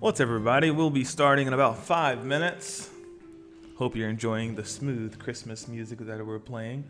What's up, everybody? We'll be starting in about 5 minutes. Hope you're enjoying the smooth Christmas music that we're playing.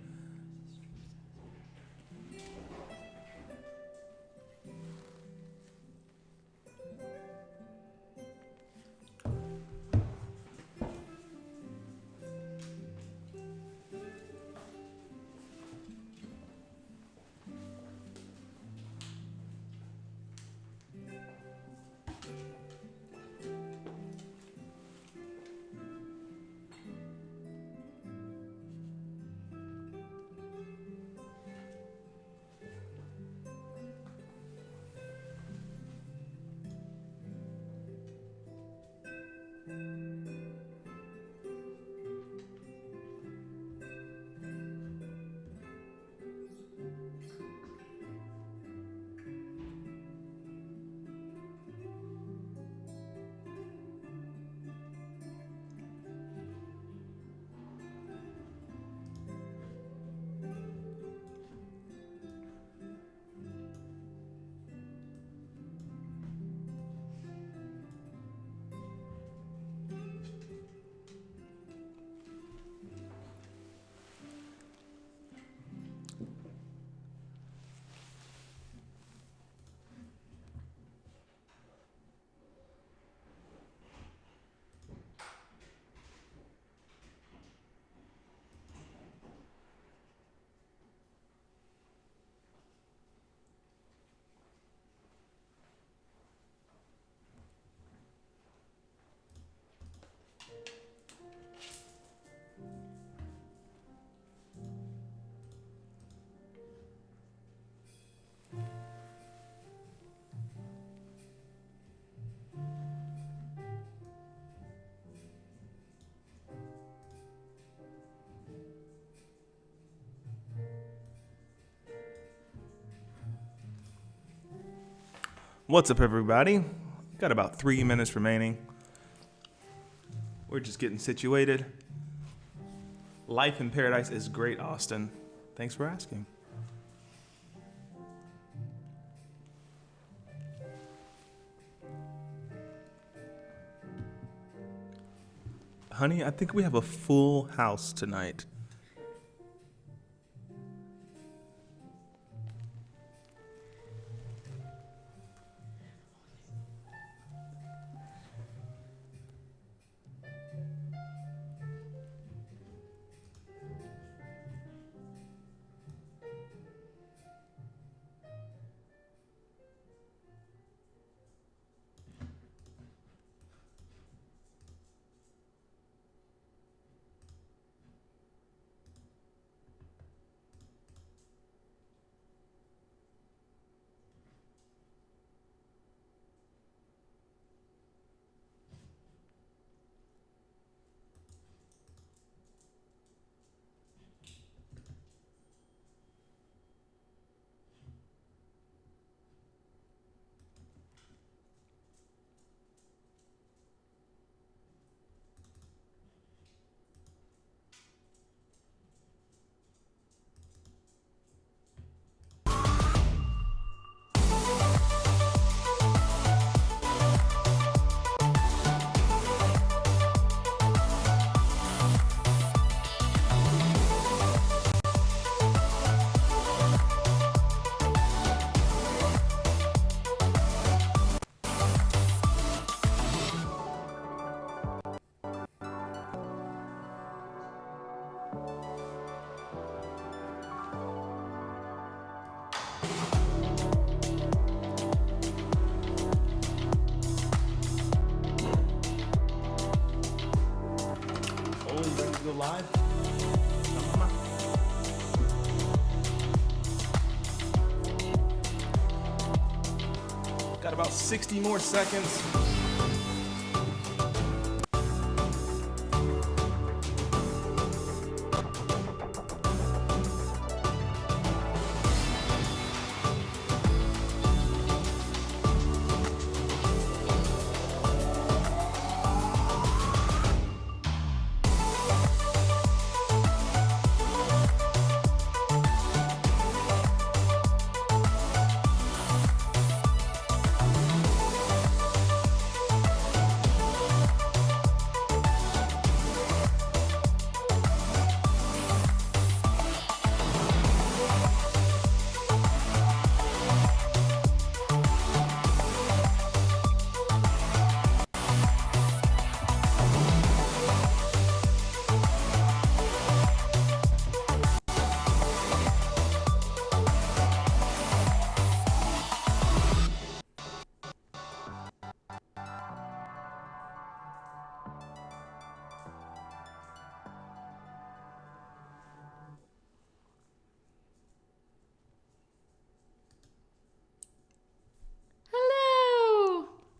What's up, everybody? Got about 3 minutes remaining. We're just getting situated. Life in Paradise is great, Austin. Thanks for asking. Honey, I think we have a full house tonight. Go live. Got about 60 more seconds.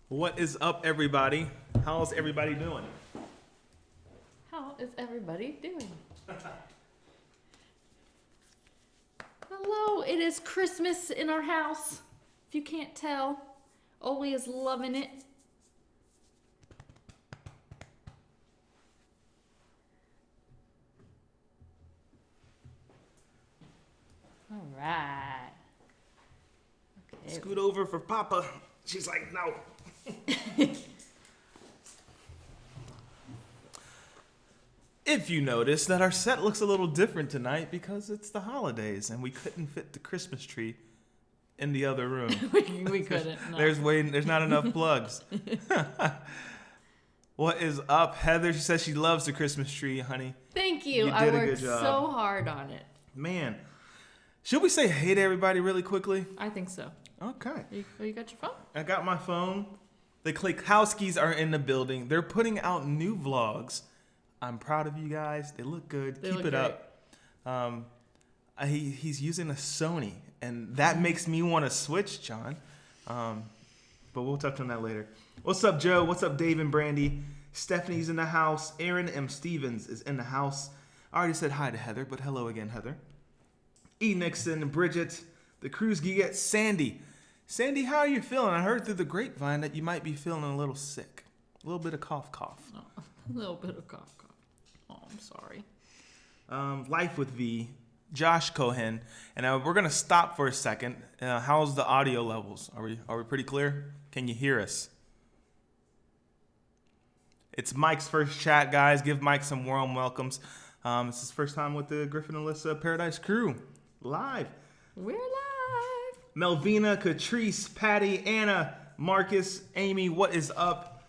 What is up, everybody? How's everybody doing? How is everybody doing? Hello, it is Christmas in our house. If you can't tell, Oli is loving it. All right. Okay. Scoot over for Papa. She's like, no. If you notice that our set looks a little different tonight because it's the holidays and we couldn't fit the Christmas tree in the other room. we couldn't. No. There's not enough plugs. What is up, Heather? She says she loves the Christmas tree, honey. Thank you. You I did a worked good job. so hard on it. Man, should we say hey to everybody really quickly? I think so. Okay. You got your phone? I got my phone. The Klekowskis are in the building. They're putting out new vlogs. I'm proud of you guys. They look good. They Keep look it up. He's using a Sony, and that makes me want to switch, John. But we'll touch on that later. What's up, Joe? What's up, Dave and Brandy? Stephanie's in the house. Aaron M. Stevens is in the house. I already said hi to Heather, but hello again, Heather. E. Nixon, Bridget, the Cruise Geek, Sandy. Sandy, how are you feeling? I heard through the grapevine that you might be feeling a little sick. A little bit of cough. Oh, a little bit of cough. Oh, I'm sorry. Life with V, Josh Cohen, and we're gonna stop for a second. How's the audio levels? Are we pretty clear? Can you hear us? It's Mike's first chat, guys. Give Mike some warm welcomes. It's his first time with the Griff and Alyssa Paradise crew, live. We're live. Melvina, Catrice, Patty, Anna, Marcus, Amy. What is up?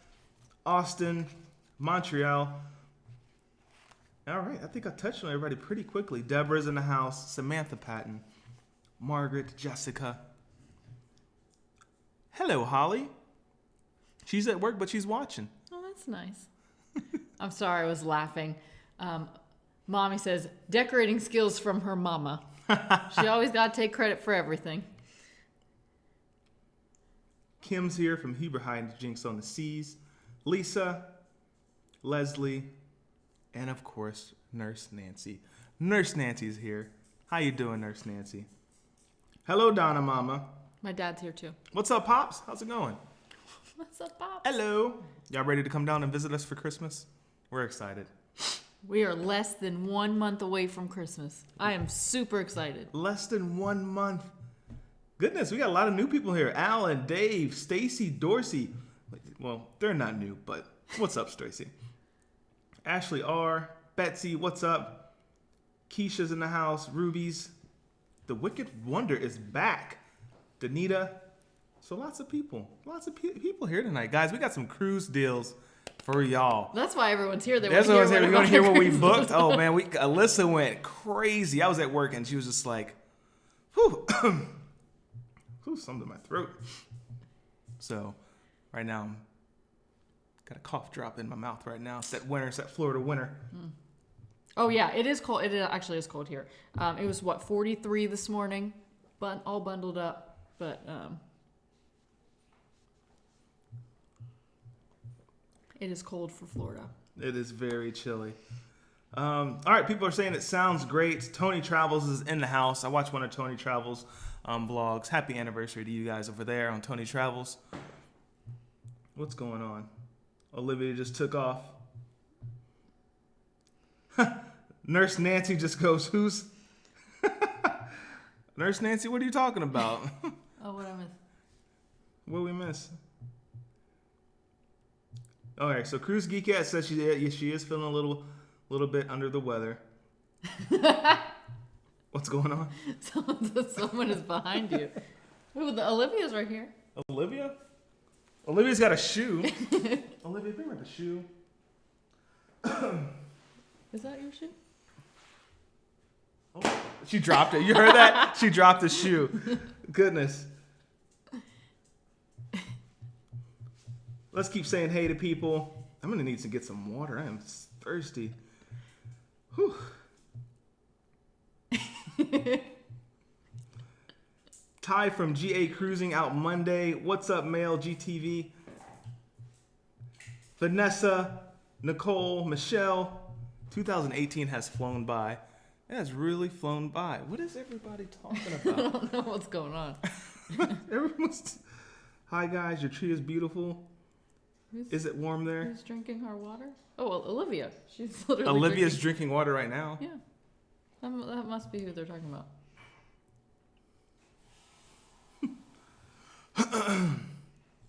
Austin, Montreal. All right, I think I touched on everybody pretty quickly. Deborah's in the house. Samantha Patton. Margaret, Jessica. Hello, Holly. She's at work, but she's watching. Oh, that's nice. I'm sorry, I was laughing. Mommy says, decorating skills from her mama. She always got to take credit for everything. Kim's here from Heberheim, Jinx on the Seas. Lisa, Leslie, and of course, Nurse Nancy. Nurse Nancy's here. How you doing, Nurse Nancy? Hello, Donna Mama. My dad's here too. What's up, Pops? How's it going? What's up, Bob? Hello. Y'all ready to come down and visit us for Christmas? We're excited. We are less than 1 month away from Christmas. I am super excited. Less than 1 month. Goodness, we got a lot of new people here. Alan, Dave, Stacy, Dorsey. Well, they're not new, but what's up, Stacy? Ashley R, Betsy, what's up? Keisha's in the house. Ruby's. The Wicked Wonder is back. Danita. So lots of people. People here tonight. Guys, we got some cruise deals for y'all. That's why everyone's here. They That's want what I was to here. hear We're going to hear what we booked. Oh, man. Alyssa went crazy. I was at work, and she was just like, whew. Whew, something in my throat. So, right now, I'm got a cough drop in my mouth right now. It's that winter. It's that Florida winter. Oh, yeah. It is cold. It actually is cold here. It was, 43 this morning, but all bundled up. But it is cold for Florida. It is very chilly. All right, people are saying it sounds great. Tony Travels is in the house. I watched one of Tony Travels' vlogs. Happy anniversary to you guys over there on Tony Travels. What's going on? Olivia just took off. Nurse Nancy just goes, who's? Nurse Nancy, what are you talking about? Oh, what I missed? What we miss? All right, so Cruise Geekette says she is feeling a little bit under the weather. What's going on? Someone is behind you. Ooh, Olivia's right here. Olivia? Olivia's got a shoe. Olivia, bring her the shoe. Is that your shoe? Oh, she dropped it. You heard that? She dropped the shoe. Goodness. Let's keep saying hey to people. I'm going to need to get some water. I am thirsty. Whew. Ty from GA Cruising out Monday. What's up, Mail GTV? Vanessa, Nicole, Michelle. 2018 has flown by. It has really flown by. What is everybody talking I about? don't know what's going on. Everyone's. Hi guys, your tree is beautiful. Is it warm there? Who's drinking our water? Oh, well, Olivia. She's literally Olivia's drinking water right now. Yeah. That must be who they're talking about.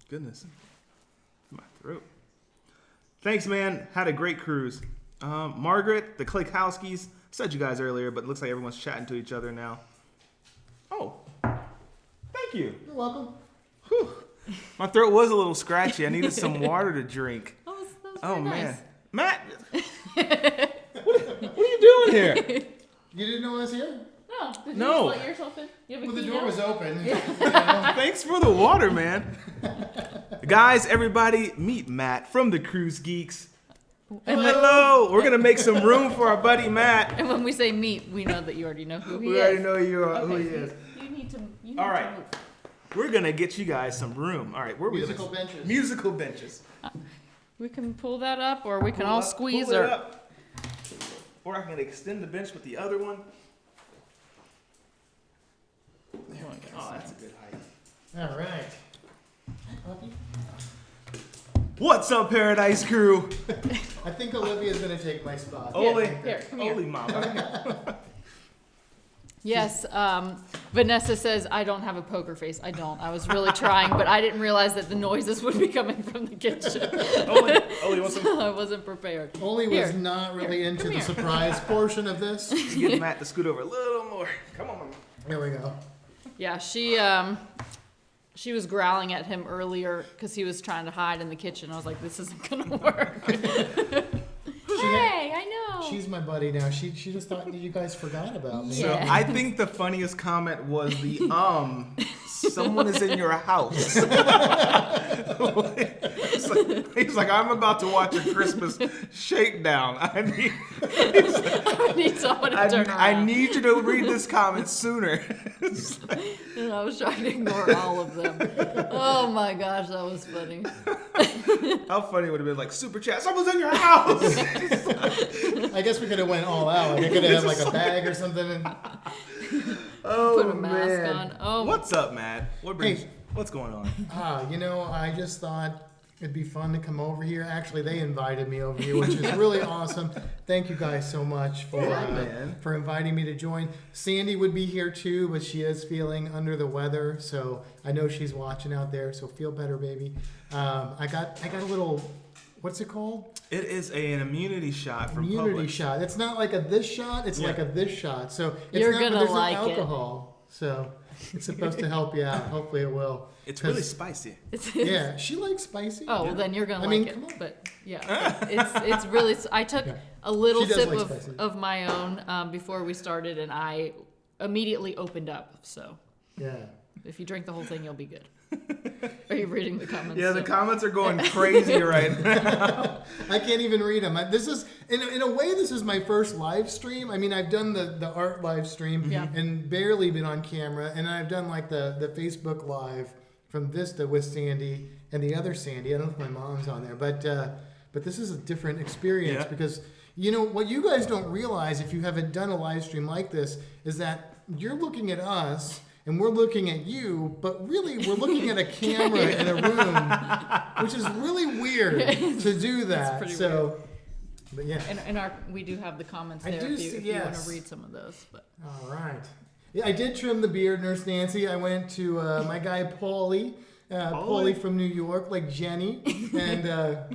Goodness. My throat. Thanks, man. Had a great cruise. Margaret, the Klakowskis. Said you guys earlier, but it looks like everyone's chatting to each other now. Oh. Thank you. You're welcome. Whew. My throat was a little scratchy. I needed some water to drink. Oh, that was Oh, very man. nice. Matt, what are you doing here? You didn't know I was here? No. Did you No. just let yourself in? You have a Well, the key door now? was open. Thanks for the water, man. Guys, everybody, meet Matt from the Cruise Geeks. And Hello. We're going to make some room for our buddy Matt. And when we say meet, we know that you already know who he is. We already know who he Okay, is. You need to. All right. We're going to get you guys some room. All right. Where are we Musical gonna... benches. Musical benches. We can pull that up, or we can Pull all up, squeeze pull it or. up. Or I can extend the bench with the other one. Oh, that's a good height. All right. Puppy. What's up, Paradise Crew? I think Olivia's going to take my spot. Holy, here, come here. holy mama. Yes, Vanessa says, I don't have a poker face. I don't. I was really trying, but I didn't realize that the noises would be coming from the kitchen. Oli wants some. I wasn't prepared. Oli Here. was not really into come the here. surprise portion of this. Get Matt to scoot over a little more. Come on, mama. There we go. Yeah, she was growling at him earlier because he was trying to hide in the kitchen. I was like, this isn't going to work. Hey, I know. She's my buddy now. She just thought that you guys forgot about me. So Yeah. I think the funniest comment was the someone is in your house. He's like, I'm about to watch a Christmas shakedown. I need someone to turn around. I need you to read this comment sooner. And I was trying to ignore all of them. Oh my gosh, that was funny. How funny would it have been like super chat? Someone's in your house. I guess we could have went all out. I could have had like a bag or something. And... Oh Put a mask man. on. Oh. What's up, Matt? What's going on? I just thought it'd be fun to come over here. Actually, they invited me over here, which is really awesome. Thank you guys so much for inviting me to join. Sandy would be here too, but she is feeling under the weather, so I know she's watching out there. So feel better, baby. I got a little. What's it called? It is an immunity shot from Immunity Publix. shot. It's not like a this shot. It's like a this shot. So it's You're not, gonna but there's like no it. alcohol. So it's supposed to help you out. Hopefully it will. It's really spicy. Yeah, she likes spicy. Oh, well, then you're going to I mean, like come on. it. But yeah, it's really, I took Yeah. a little She does sip like spicy. of my own before we started, and I immediately opened up. So Yeah. if you drink the whole thing, you'll be good. Are you reading the comments? Yeah, the comments are going crazy right now. I can't even read them. This is, in a way, this is my first live stream. I mean, I've done the art live stream Yeah. and barely been on camera, and I've done like the Facebook live from Vista with Sandy and the other Sandy. I don't know if my mom's on there, but this is a different experience because what you guys don't realize if you haven't done a live stream like this is that you're looking at us. And we're looking at you, but really we're looking at a camera in a room, which is really weird to do that. pretty So, but yeah. And we do have the comments I there do if you see- want yes. to read some of those. But All right. Yeah, I did trim the beard, Nurse Nancy. I went to my guy Paulie. Paulie from New York, like Jenny, and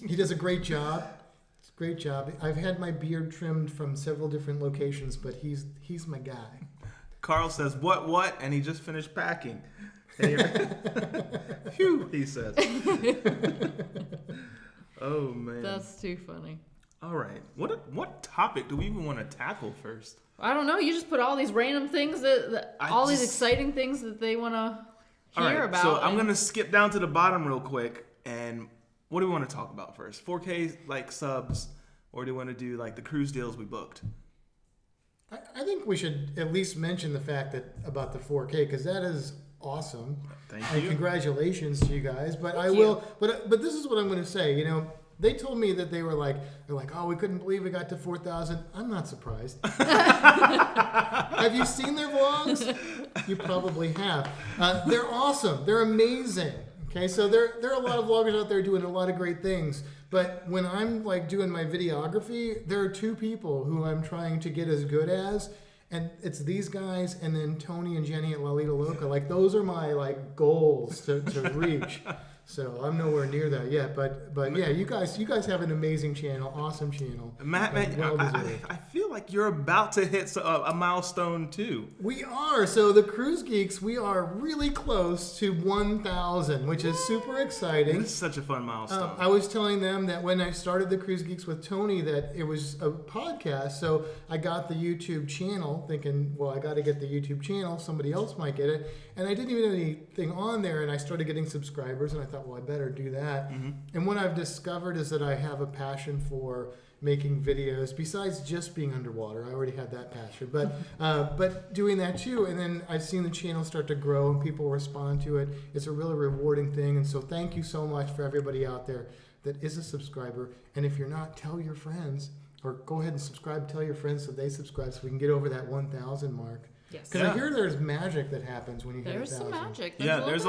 he does a great job. It's a great job. I've had my beard trimmed from several different locations, but he's my guy. Carl says, what? And he just finished packing. Phew, he says. Oh, man. that's too funny. All right. What topic do we even want to tackle first? I don't know. You just put all these random things these exciting things that they want to All hear right, about. so I'm going to skip down to the bottom real quick. And what do we want to talk about first? 4K like subs, or do we want to do like the cruise deals we booked? I think we should at least mention the fact about the 4K because that is awesome. Thank and you. congratulations to you guys. But Thank you. But this is what I'm going to say. They told me that they're like, oh, we couldn't believe we got to 4,000. I'm not surprised. Have you seen their vlogs? You probably have. They're awesome. They're amazing. Okay, so there are a lot of vloggers out there doing a lot of great things. But when I'm like doing my videography, there are two people who I'm trying to get as good as. And it's these guys and then Tony and Jenny at Lalita Loca. Like, those are my like goals to reach. So I'm nowhere near that yet, but yeah, you guys have an amazing channel, awesome channel. Matt, I feel like you're about to hit a milestone too. We are. So the Cruise Geeks, we are really close to 1,000, which is super exciting. It's such a fun milestone. I was telling them that when I started the Cruise Geeks with Tony, that it was a podcast. So I got the YouTube channel, thinking, well, I got to get the YouTube channel. Somebody else might get it, and I didn't even have anything on there. And I started getting subscribers, and I thought, well, I better do that. Mm-hmm. And what I've discovered is that I have a passion for making videos besides just being underwater. I already had that passion, but doing that too. And then I've seen the channel start to grow and people respond to it. It's a really rewarding thing. And so thank you so much for everybody out there that is a subscriber. And if you're not, tell your friends, or go ahead and subscribe, tell your friends so they subscribe so we can get over that 1,000 mark. Yes. Because I hear there's magic that happens when you hit 1,000. There's some magic. There's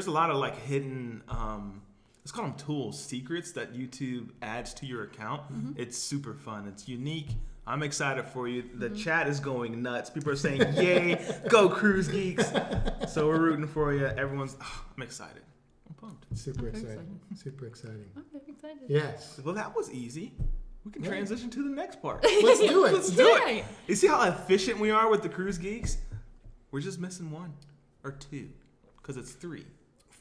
a lot of like hidden, let's call them tools, secrets that YouTube adds to your account. Mm-hmm. It's super fun. It's unique. I'm excited for you. The chat is going nuts. People are saying, yay, go Cruise Geeks. So we're rooting for you. I'm excited. I'm pumped. Super exciting. Super exciting. I'm very excited. Yes. Well, that was easy. We can transition to the next part. Let's do it. Let's do it. You see how efficient we are with the Cruise Geeks? We're just missing one or two because it's 3.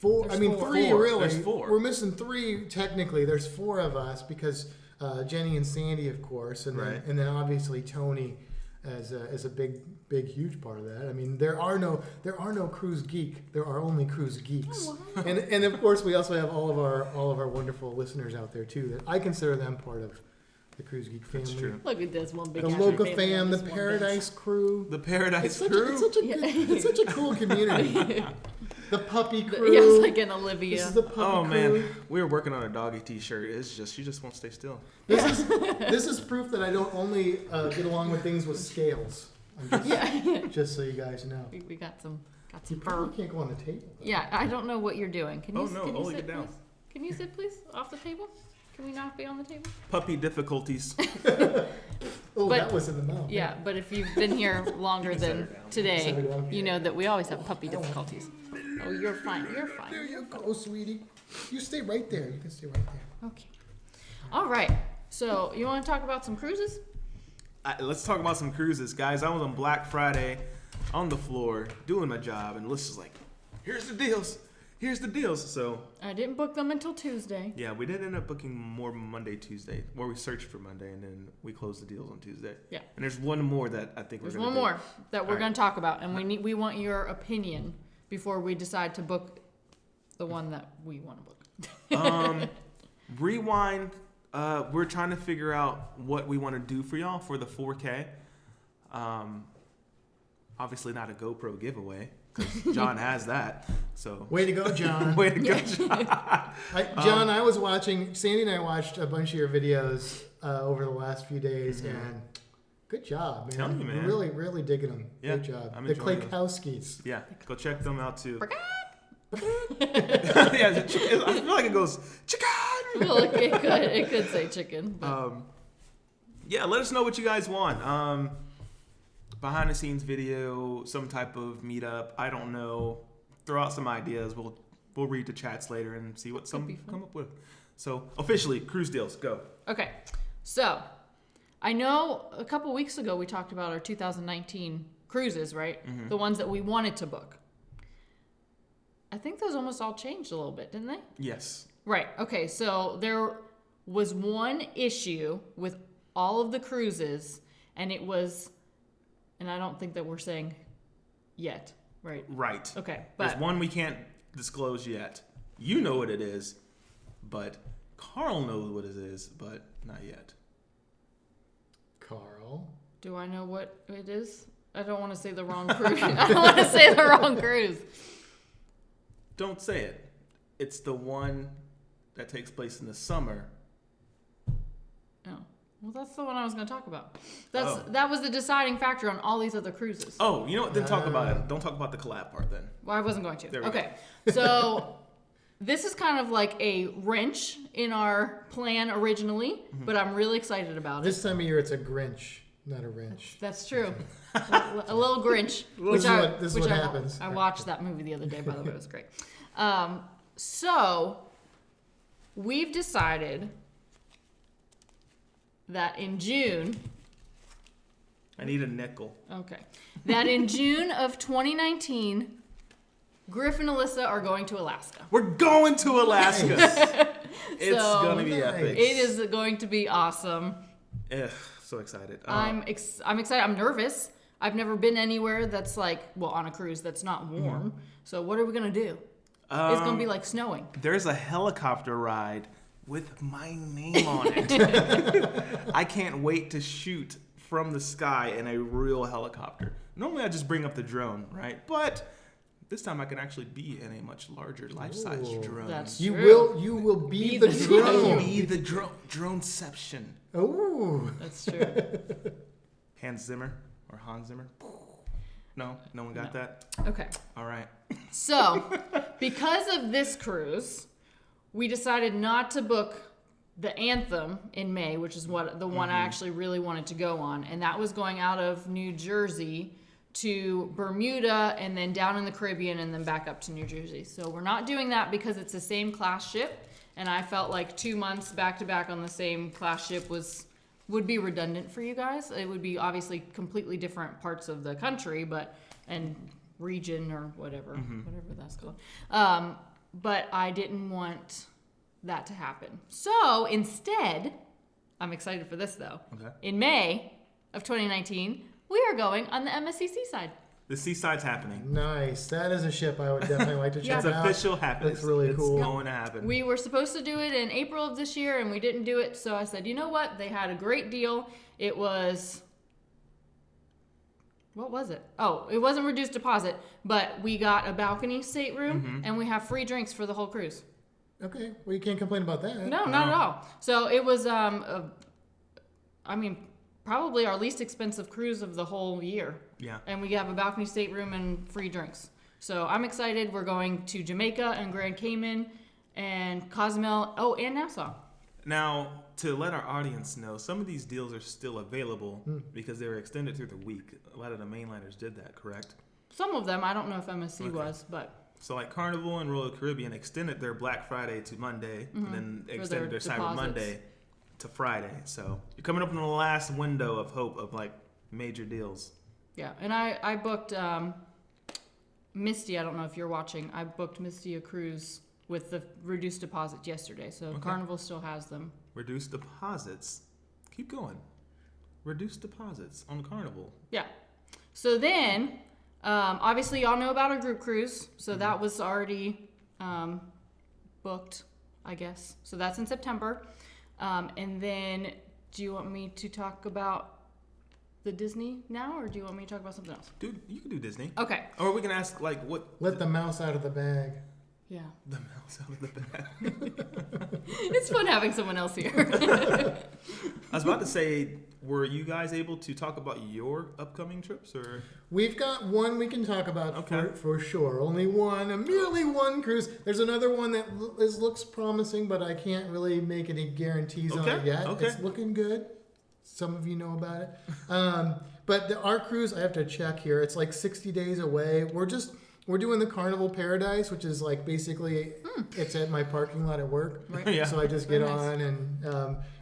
4. There's I mean, 4. 3 really. There's 4. We're missing 3 technically. There's 4 of us because Jenny and Sandy, of course, and then obviously Tony as a big, huge part of that. I mean, there are no Cruise Geek. There are only Cruise Geeks. Oh, wow. And of course, we also have all of our wonderful listeners out there too. That I consider them part of the Cruise Geek family. That's true. Look at this one big. The Loca fam, the Paradise crew. The Paradise crew. It's such a cool community. The puppy crew. Yeah, it's like an Olivia. This is the puppy crew. Oh man, we were working on a doggy T-shirt. It's just she just won't stay still. This is proof that I don't only get along with things with scales. Just so you guys know. We got some You fur. probably can't go on the table. Yeah, I don't know what you're doing. Can you only sit, get down. please? Can you sit, please, off the table? Can we not be on the table? Puppy difficulties. Oh, But- that was in the mouth. Yeah, but if you've been here longer set her than down. today, Set her down. you know that we always have puppy difficulties. Oh, you're fine. You're fine. There you go, sweetie. You stay right there. You can stay right there. Okay. All right. So you want to talk about some cruises? Let's talk about some cruises, guys. I was on Black Friday on the floor doing my job, and Alyssa's like, here's the deals. So I didn't book them until Tuesday. yeah, we did end up booking more Monday, Tuesday, where we searched for Monday, and then we closed the deals on Tuesday. Yeah. And there's one more that I think There's we're gonna one do. more that we're All right. going to talk about, and we want your opinion before we decide to book the one that we want to book. Rewind. We're trying to figure out what we want to do for y'all for the 4K. Obviously not a GoPro giveaway because John has that. So Way to go, John. way to go, John. John, I was watching, Sandy and I watched a bunch of your videos over the last few days, and good job, man. Telling you, man. Really, really digging them. Yeah, Good job. I'm The enjoying them. Klaykowskis. Yeah, go check them out too. Well, Yeah, I feel like it goes chicken. it could say chicken. But Yeah, let us know what you guys want. Behind the scenes video, some type of meetup. I don't know. Throw out some ideas. We'll read the chats later and see what some be fun. come up with. So officially, cruise deals, go. Okay, so I know a couple weeks ago we talked about our 2019 cruises, right? Mm-hmm. The ones that we wanted to book. I think those almost all changed a little bit, didn't they? Yes. Right. Okay, so there was one issue with all of the cruises, and it was, and I don't think that we're saying yet, right? Right. Okay, There's but one we can't disclose yet. You know what it is, but Carl knows what it is, but not yet. Carl. do I know what it is? I don't want to say the wrong cruise. I don't want to say the wrong cruise. Don't say it. It's the one that takes place in the summer Oh. Well, that's the one I was going to talk about. That was the deciding factor on all these other cruises. Oh, you know what? Then talk about it. Don't talk about the collab part then. Well, I wasn't going to. There we Okay. So this is kind of like a wrench in our plan originally, but I'm really excited about it. This time of year, it's a Grinch, not a wrench. That's true. A little Grinch. This is what happens. I watched that movie the other day, by the way. It was great. So we've decided that in June... I need a nickel. Okay. That in June of 2019, Griff and Alyssa are going to Alaska. We're going to Alaska. It's going to be epic. It is going to be awesome. Ugh, so excited. I'm excited. I'm nervous. I've never been anywhere that's on a cruise that's not warm. So what are we going to do? It's going to be like snowing. There's a helicopter ride with my name on it. I can't wait to shoot from the sky in a real helicopter. Normally I just bring up the drone, right? But this time I can actually be in a much larger life-size drone. That's You true. will be the drone. Be the droneception. Oh. That's true. Hans Zimmer or Hans Zimmer? No one got that? Okay. All right. So, because of this cruise, we decided not to book the Anthem in May, which is the one I actually really wanted to go on. And that was going out of New Jersey to Bermuda and then down in the Caribbean and then back up to New Jersey. So we're not doing that because it's the same class ship. And I felt like 2 months back to back on the same class ship would be redundant for you guys. It would be obviously completely different parts of the country, and region or whatever that's called. But I didn't want that to happen. So instead, I'm excited for this though. Okay. In May of 2019, we are going on the MSC Seaside. The Seaside's happening. Nice. That is a ship I would definitely like to check It's out. official happening. Looks really cool. It's going to happen. We were supposed to do it in April of this year and we didn't do it. So I said, you know what? They had a great deal. It was... What was it? Oh, it wasn't reduced deposit, but we got a balcony stateroom and we have free drinks for the whole cruise. Okay. Well, you can't complain about that. No, not at all. So it was, probably our least expensive cruise of the whole year. Yeah. And we have a balcony stateroom and free drinks. So I'm excited. We're going to Jamaica and Grand Cayman and Cozumel. Oh, and Nassau. Now, to let our audience know, some of these deals are still available because they were extended through the week. A lot of the mainliners did that, correct? Some of them. I don't know if MSC was, but... So like Carnival and Royal Caribbean extended their Black Friday to Monday and then extended their Cyber Monday to Friday. So you're coming up in the last window of hope of like major deals. Yeah, and I booked Misty. I don't know if you're watching. I booked Misty a cruise with the reduced deposit yesterday. So Carnival still has them. Reduced deposits. Keep going. Reduced deposits on Carnival. Yeah. So then, obviously, y'all know about our group cruise. So that was already booked, I guess. So that's in September. And then, do you want me to talk about the Disney now, or do you want me to talk about something else? Dude, you can do Disney. Okay. Or we can ask, like, what... Let the mouse out of the bag. Yeah. The mouse out of the bag. It's fun having someone else here. I was about to say, were you guys able to talk about your upcoming trips, or... We've got one we can talk about Okay. for sure. Only one, merely one cruise. There's another one that looks promising, but I can't really make any guarantees on it yet. Okay. It's looking good. Some of you know about it. But our cruise, I have to check here. It's like 60 days away. We're doing the Carnival Paradise, which is like basically it's at my parking lot at work. Right. Yeah. So I just get on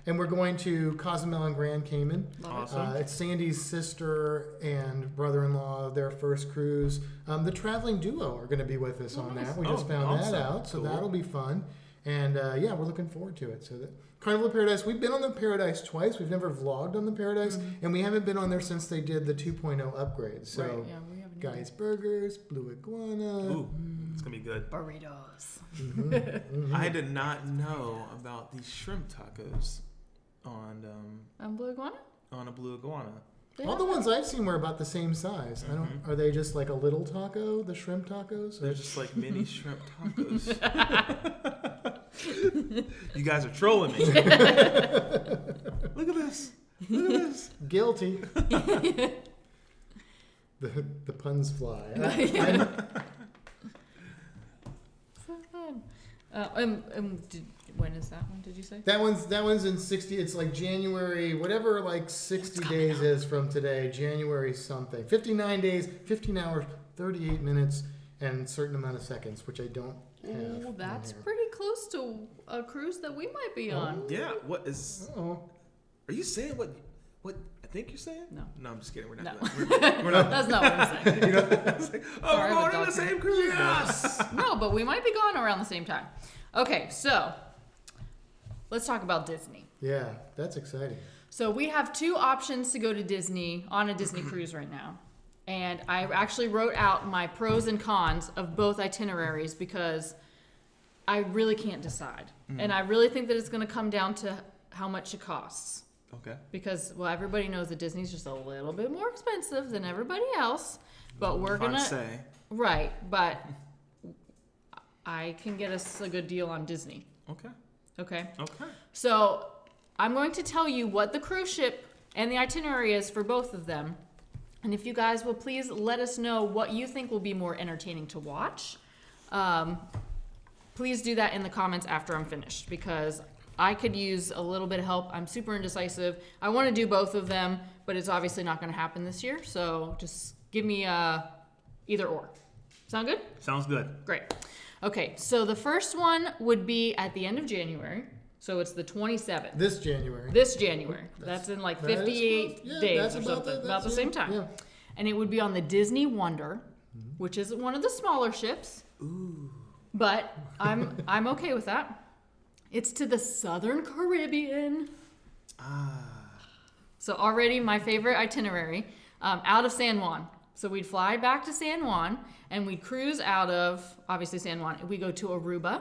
and we're going to Cozumel and Grand Cayman. Awesome. It's Sandy's sister and brother-in-law, their first cruise. The traveling duo are going to be with us on that. We just found that out, so that'll be fun. And yeah, we're looking forward to it. So the Carnival Paradise, we've been on the Paradise twice. We've never vlogged on the Paradise, and we haven't been on there since they did the 2.0 upgrade. So Right. Yeah, we haven't. Guys Burgers, Blue Iguana. Ooh, it's going to be good. Burritos. I did not know about these shrimp tacos on Blue Iguana? a Blue Iguana. All the ones I've seen were about the same size. Are they just like a little taco, the shrimp tacos? They're just like mini shrimp tacos. You guys are trolling me. Look Guilty. The puns fly. So fun. When is that one? Did you say? That one's in 60. It's like January, whatever, like 60 days is from today. January something. 59 days, 15 hours, 38 minutes, and a certain amount of seconds, which I don't have. Oh, that's pretty close to a cruise that we might be on. Yeah. What is? Oh. Are you saying what I think you're saying? No. No, I'm just kidding. We're No. not. We're not. That's not what I'm saying. You know, it's like, oh, Sorry, we're but going on the same cruise. Yes. No, but we might be going around the same time. Okay, so let's talk about Disney. Yeah, that's exciting. So we have two options to go to Disney on a Disney cruise right now. And I actually wrote out my pros and cons of both itineraries because I really can't decide. And I really think that it's going to come down to how much it costs. Okay. Because, well, everybody knows that Disney's just a little bit more expensive than everybody else. But we're going to... say. Right, but I can get us a good deal on Disney. Okay. Okay? Okay. So I'm going to tell you what the cruise ship and the itinerary is for both of them. And if you guys will please let us know what you think will be more entertaining to watch. Please do that in the comments after I'm finished because I could use a little bit of help. I'm super indecisive. I want to do both of them, but it's obviously not going to happen this year. So just give me either or. Sound good? Sounds good. Great. Okay, so the first one would be at the end of January. So it's the 27th. This January. That's in like that is 58 close. Yeah, days that's or about something. the- About the same time. Yeah. And it would be on the Disney Wonder, which is one of the smaller ships. Ooh. But I'm okay with that. It's to the Southern Caribbean. So already my favorite itinerary, out of San Juan. So we'd fly back to San Juan and we'd cruise out of, obviously San Juan. We go to Aruba.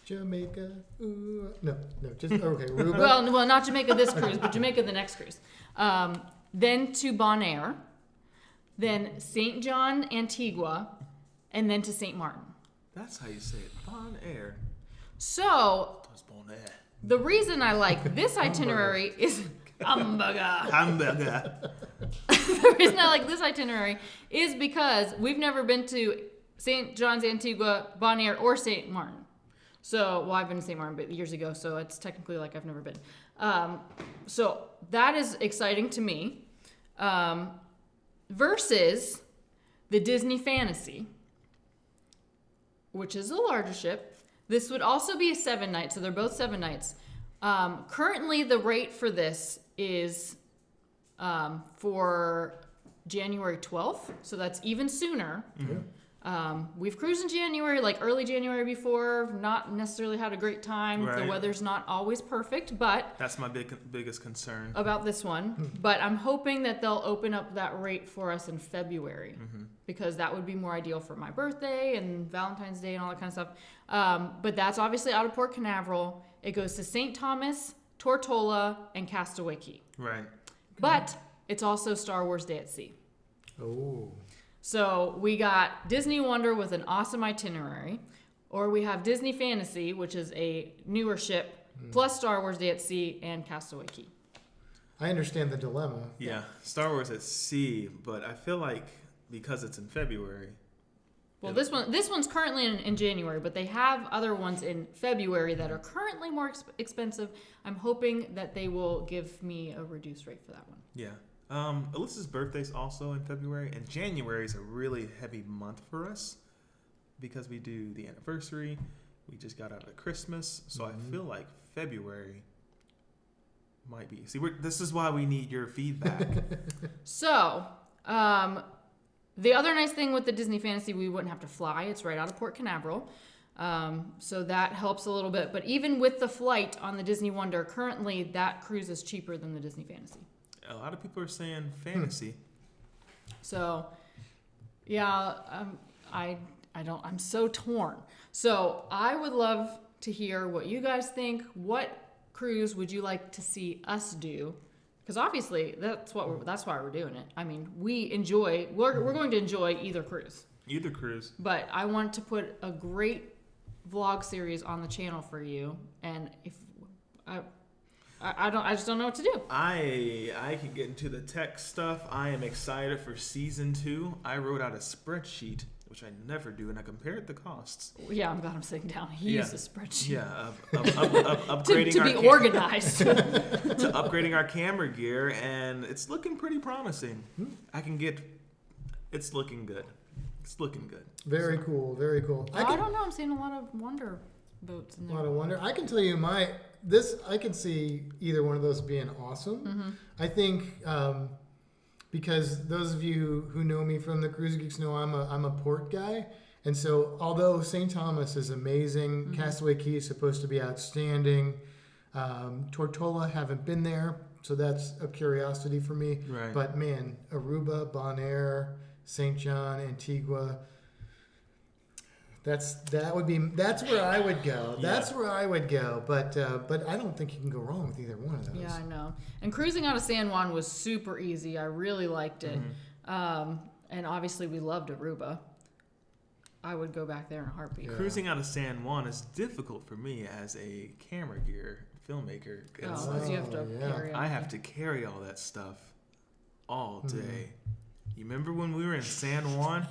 Jamaica. Ooh. No, just okay. Aruba. Well, not Jamaica this cruise, but Jamaica the next cruise. Then to Bonaire. Then St. John, Antigua. And then to St. Martin. That's how you say it. Bon Air. So That's Bon Air. the reason I like this itinerary is Hamburger. the reason I like this itinerary is because we've never been to St. John's, Antigua, Bonaire, or St. Martin. So, well, I've been to St. Martin but years ago, so it's technically like I've never been. So that is exciting to me. Versus the Disney Fantasy, which is a larger ship. This would also be a 7 night, so they're both 7 nights. Currently, the rate for this is for January 12th, so that's even sooner. We've cruised in January, like early January before, not necessarily had a great time. Right. The weather's not always perfect, but That's my biggest concern. about this one. But I'm hoping that they'll open up that rate for us in February because that would be more ideal for my birthday and Valentine's Day and all that kind of stuff. But that's obviously out of Port Canaveral. It goes to St. Thomas, Tortola, and Castaway Cay. Right. But it's also Star Wars Day at Sea. Oh. So we got Disney Wonder with an awesome itinerary, or we have Disney Fantasy, which is a newer ship, plus Star Wars Day at Sea and Castaway Cay. I understand the dilemma. Yeah. Star Wars at sea, but I feel like because it's in February. Well, this one's currently in January, but they have other ones in February that are currently more expensive. I'm hoping that they will give me a reduced rate for that one. Yeah. Alyssa's birthday's also in February, and January is a really heavy month for us because we do the anniversary. We just got out of Christmas, so I feel like February might be. See, this is why we need your feedback. So, the other nice thing with the Disney Fantasy, we wouldn't have to fly. It's right out of Port Canaveral. So that helps a little bit. But even with the flight on the Disney Wonder, currently that cruise is cheaper than the Disney Fantasy. A lot of people are saying fantasy. So, yeah, I'm so torn. So I would love to hear what you guys think. What cruise would you like to see us do? Because obviously that's why we're doing it. I mean, we're going to enjoy either cruise. Either cruise. But I want to put a great vlog series on the channel for you, and if I just don't know what to do. I can get into the tech stuff. I am excited for season 2. I wrote out a spreadsheet, which I never do, and I compared the costs. Yeah, I'm glad I'm sitting down. He used a spreadsheet. Yeah, of upgrading to be organized. to upgrading our camera gear, and it's looking pretty promising. It's looking good. It's looking good. Very cool. Very cool. I don't know. I'm seeing a lot of Wonder boats in there. A lot of wonder. I can tell you I can see either one of those being awesome. Mm-hmm. I think because those of you who know me from the Cruise Geeks know I'm a port guy, and so although St. Thomas is amazing, Mm-hmm. Castaway Cay is supposed to be outstanding. Tortola, haven't been there, so that's a curiosity for me. Right. But man, Aruba, Bonaire, St. John, Antigua. That's where I would go. That's where I would go. But I don't think you can go wrong with either one of those. Yeah, I know. And cruising out of San Juan was super easy. I really liked it. Mm-hmm. And obviously we loved Aruba. I would go back there in a heartbeat. Yeah. Cruising out of San Juan is difficult for me as a camera gear filmmaker. It's Because you have to yeah. carry I have to carry all that stuff all day. You remember when we were in San Juan?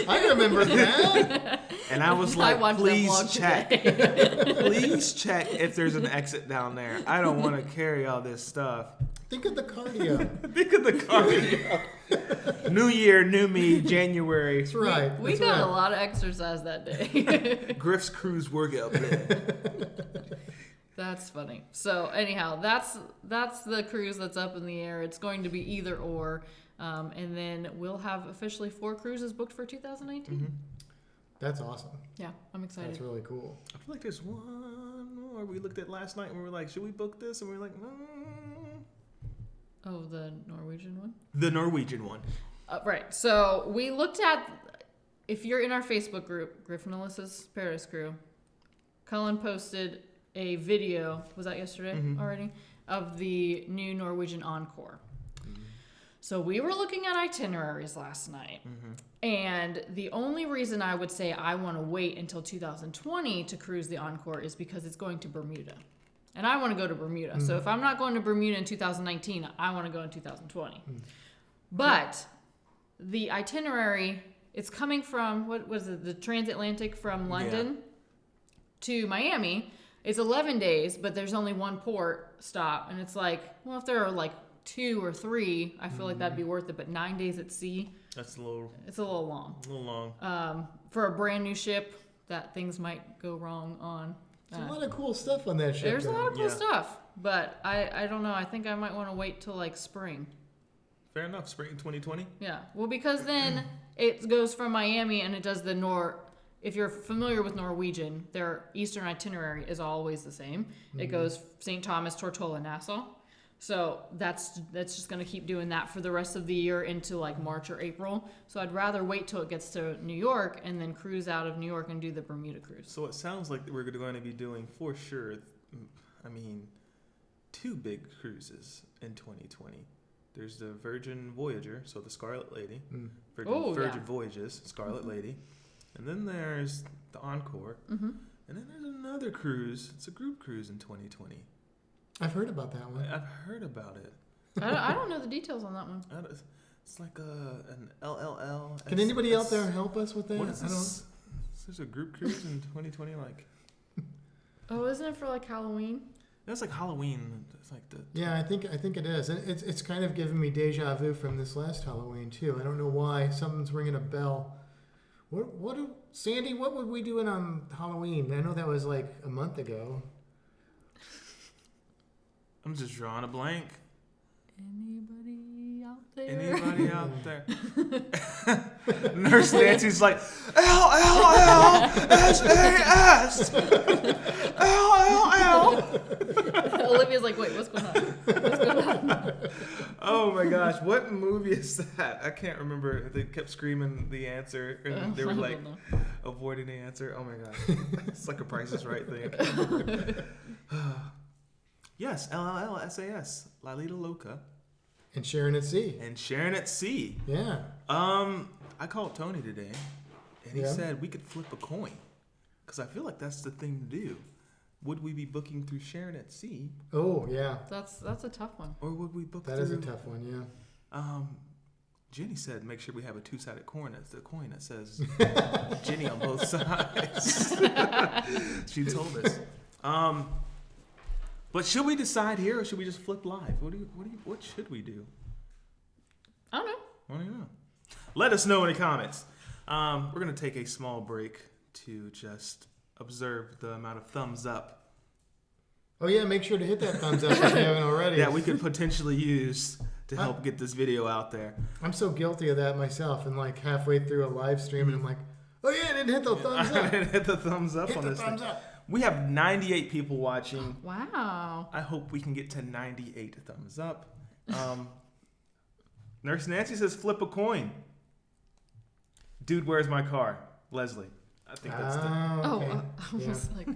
I remember that. And I was I like, watched that please vlog check. today. Please check if there's an exit down there. I don't want to carry all this stuff. Think of the cardio. Think of the cardio. New year, new me, January. That's right. We That's got right. a lot of exercise that day. Griff's cruise workout plan. That's funny. So anyhow, that's the cruise that's up in the air. It's going to be either or. And then we'll have officially 4 cruises booked for 2019. Mm-hmm. That's awesome. Yeah, I'm excited. That's really cool. I feel like there's one more we looked at last night and we were like, should we book this? And we were like, Oh, the Norwegian one? The Norwegian one. Right. So we looked at, if you're in our Facebook group, Griff and Alyssa's Paradise Crew, Cullen posted a video, was that yesterday already, of the new Norwegian Encore. So we were looking at itineraries last night, and the only reason I would say I want to wait until 2020 to cruise the Encore is because it's going to Bermuda. And I want to go to Bermuda. So if I'm not going to Bermuda in 2019, I want to go in 2020. But the itinerary, it's coming from, what was it, the transatlantic from London to Miami. It's 11 days, but there's only one port stop. And it's like, well, if there are like 2 or 3, I feel like that'd be worth it. But 9 days at sea, That's a little long. long. For a brand new ship that things might go wrong on. There's a lot of cool stuff on that ship. There's a lot of cool Yeah. stuff, but I don't know. I think I might want to wait till like spring. Fair enough. Spring 2020. Yeah. Well, because then it goes from Miami and it does the if you're familiar with Norwegian, their eastern itinerary is always the same. It goes St. Thomas, Tortola, Nassau. So that's just going to keep doing that for the rest of the year into like March or April. So I'd rather wait till it gets to New York and then cruise out of New York and do the Bermuda cruise. So it sounds like we're going to be doing, for sure, 2 big cruises in 2020. There's the Virgin Voyager, so the Scarlet Lady. Virgin Voyages, Scarlet Lady. And then there's the Encore. And then there's another cruise. It's a group cruise in 2020. I've heard about that one. I've heard about it. I don't know the details on that one. It's like an LLL. Can anybody out there help us with that? What is this? There's a group cruise in 2020, like... Oh, isn't it for like Halloween? That's like Halloween. It's like the... Yeah, I think it is. And it's kind of giving me deja vu from this last Halloween too. I don't know why. Something's ringing a bell. Sandy, what would we do on Halloween? I know that was like a month ago. I'm just drawing a blank. Anybody out there? Anybody out there? Nurse Nancy's like, LLLSAS. LLL. Olivia's like, wait, what's going on? What's going on? Oh my gosh, what movie is that? I can't remember. They kept screaming the answer, and they were like avoiding the answer. Oh my gosh, it's like a Price is Right thing. Yes, LLLSAS, Lalita Loca. And Sharon Etsy. And Sharon Etsy. Yeah. I called Tony today, and he said we could flip a coin, because I feel like that's the thing to do. would we be booking through Sharon Etsy, Oh, yeah. That's a tough one. or would we book That through? is a tough one, yeah. Jenny said, make sure we have a two-sided coin. That's the coin that says Jenny on both sides. She told us. But should we decide here, or should we just flip live? What should we do? I don't know. I don't know. Let us know in the comments. We're gonna take a small break to just observe the amount of thumbs up Oh, yeah, make sure to hit that thumbs up if you haven't already. that we could potentially use to help get this video out there. I'm so guilty of that myself. And like halfway through a live stream, and I'm like, oh, yeah, I didn't hit the thumbs I up. didn't hit the thumbs up Hit on the this thumbs thing. up. We have 98 people watching. Wow. I hope we can get to 98 thumbs up. Nurse Nancy says, flip a coin. Dude, where's my car? Leslie. I think that's Oh, okay. I Yeah. was like,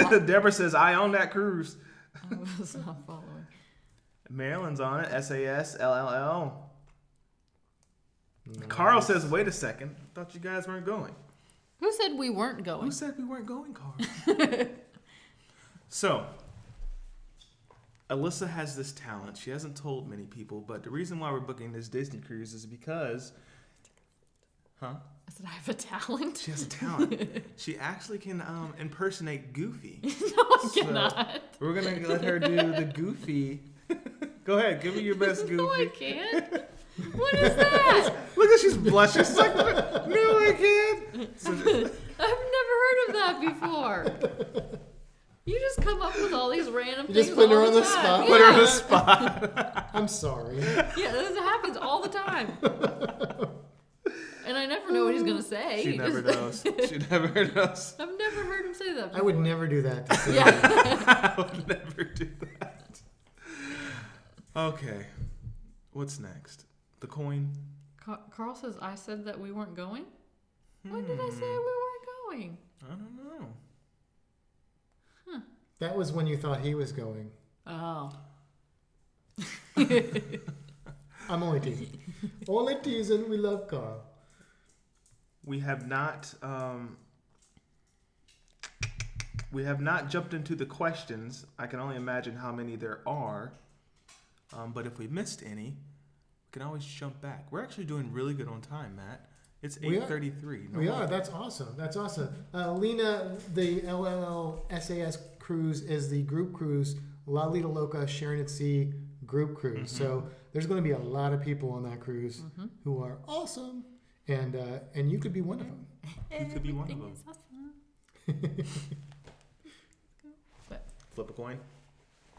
the... Deborah says, I own that cruise. I was not following. Maryland's on it. SAS, LLL. Nice. Carl says, wait a second. I thought you guys weren't going. Who said we weren't Who going? said we weren't going, Carl? So, Alyssa has this talent. She hasn't told many people, but the reason why we're booking this Disney cruise is because... Huh? I said I have a talent. She has a talent. She actually can impersonate Goofy. No, I cannot. We're going to let her do the Goofy. Go ahead. Give me your best Goofy. No, I can't. What is that? Look at she's blushing. She's like, no, I can't. So, I've never heard of that before. You just come up with all these random You things. just put her all on the the time. spot. Yeah. put her on the spot. I'm sorry. Yeah, this happens all the time. And I never know what he's gonna say. She never knows. She never knows. I've never heard him say that before. I would never do that to Sarah. Yeah. I would never do that. Okay. What's next? The coin? Carl says, I said that we weren't going? When did I say we weren't going? I don't know. That was when you thought he was going. Oh. I'm only teasing. Only teasing. We love Carl. We have not jumped into the questions. I can only imagine how many there are. But if we missed any, we can always jump back. We're actually doing really good on time, Matt. It's 8:33. We are. That's awesome. That's awesome. Lena, the LLL SAS cruise is the group cruise, La Lita Loca, Sharon Etsy group cruise. Mm-hmm. So there's going to be a lot of people on that cruise who are awesome, and you could be one of them. You could be one of them. Awesome. Flip a coin.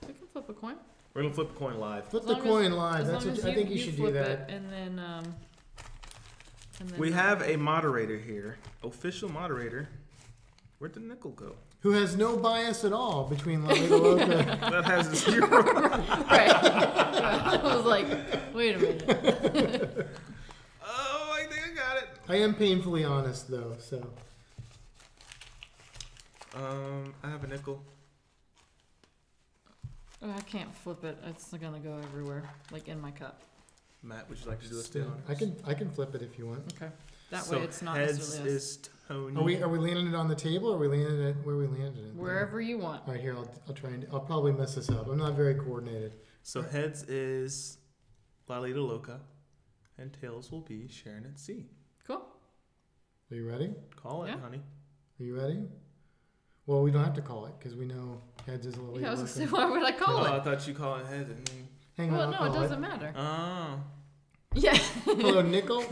We can flip a coin. We're gonna flip a coin live. Flip As the long coin live. As That's long what as I think you should do flip that. it, and then We have a moderator here, official moderator. Where'd the nickel go? Who has no bias at all between La Lita Loca. That has a 0. Right. I was like, wait a minute. Oh, I think I got it. I am painfully honest though, so. I have a nickel. Oh, I can't flip it. It's gonna go everywhere, like in my cup. Matt, would you like to do a spin? I can flip it if you want. Okay. That So way it's not heads necessarily is Tony. Are we landing it on the table, or are we landing it where we landed it? wherever you want. All right, here I'll try and I'll probably mess this up. I'm not very coordinated. So heads is La Lita Loca, and tails will be Sharon at Sea. Cool. Are you ready? Call it, Yeah. honey. Are you ready? Well, we don't have to call it because we know heads is a little. Yeah, I was gonna say, why would I call Oh, it? I thought you called it heads. And then... Hang Well, on, no, I'll it call doesn't matter. Oh. Yeah. Hello, Nickel.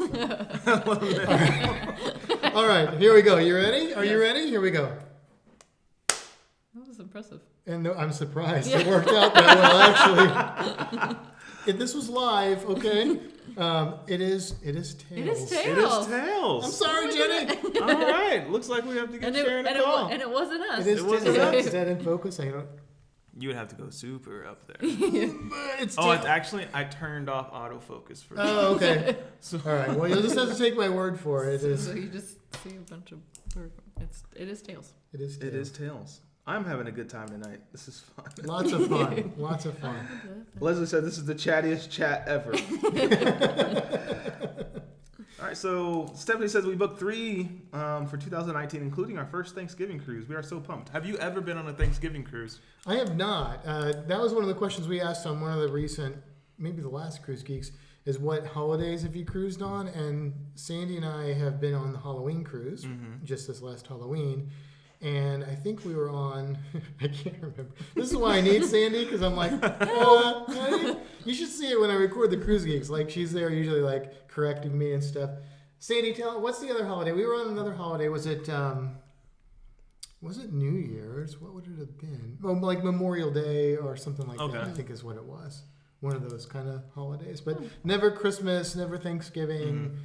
All right, here we go. You ready? Are you ready? Here we go. That was impressive. And no, I'm surprised Yeah. it worked out that well, actually. If this was live, okay. It is tails. It is It is tails. tails. I'm sorry, Jenny. All right. Looks like we have to get Sharon a call. And it wasn't us. It is It wasn't tails. us. Is that in focus? I don't. You would have to go super up there. It's Oh, tails. it's actually, I turned off autofocus for Oh, okay. So, All right. Well, you'll just have to take my word for it. It is. So you just see a bunch of. It is tails. It is. it is tails. I'm having a good time tonight. This is fun. Lots of fun. Lots of fun. Leslie said this is the chattiest chat ever. All All right, so Stephanie says we booked 3 for 2019, including our first Thanksgiving cruise. We are so pumped. Have you ever been on a Thanksgiving cruise? I have not. That was one of the questions we asked on one of the recent, maybe the last Cruise Geeks, is what holidays have you cruised on? And Sandy and I have been on the Halloween cruise just this last Halloween. And I think we were on, I can't remember. This is why I need Sandy, because I'm like, you should see it when I record the Cruise Geeks. Like, she's there usually, like, correcting me and stuff. Sandy, what's the other holiday? We were on another holiday. Was it New Year's? What would it have been? Oh, like Memorial Day or something like that, I think is what it was. One of those kind of holidays. But never Christmas, never Thanksgiving,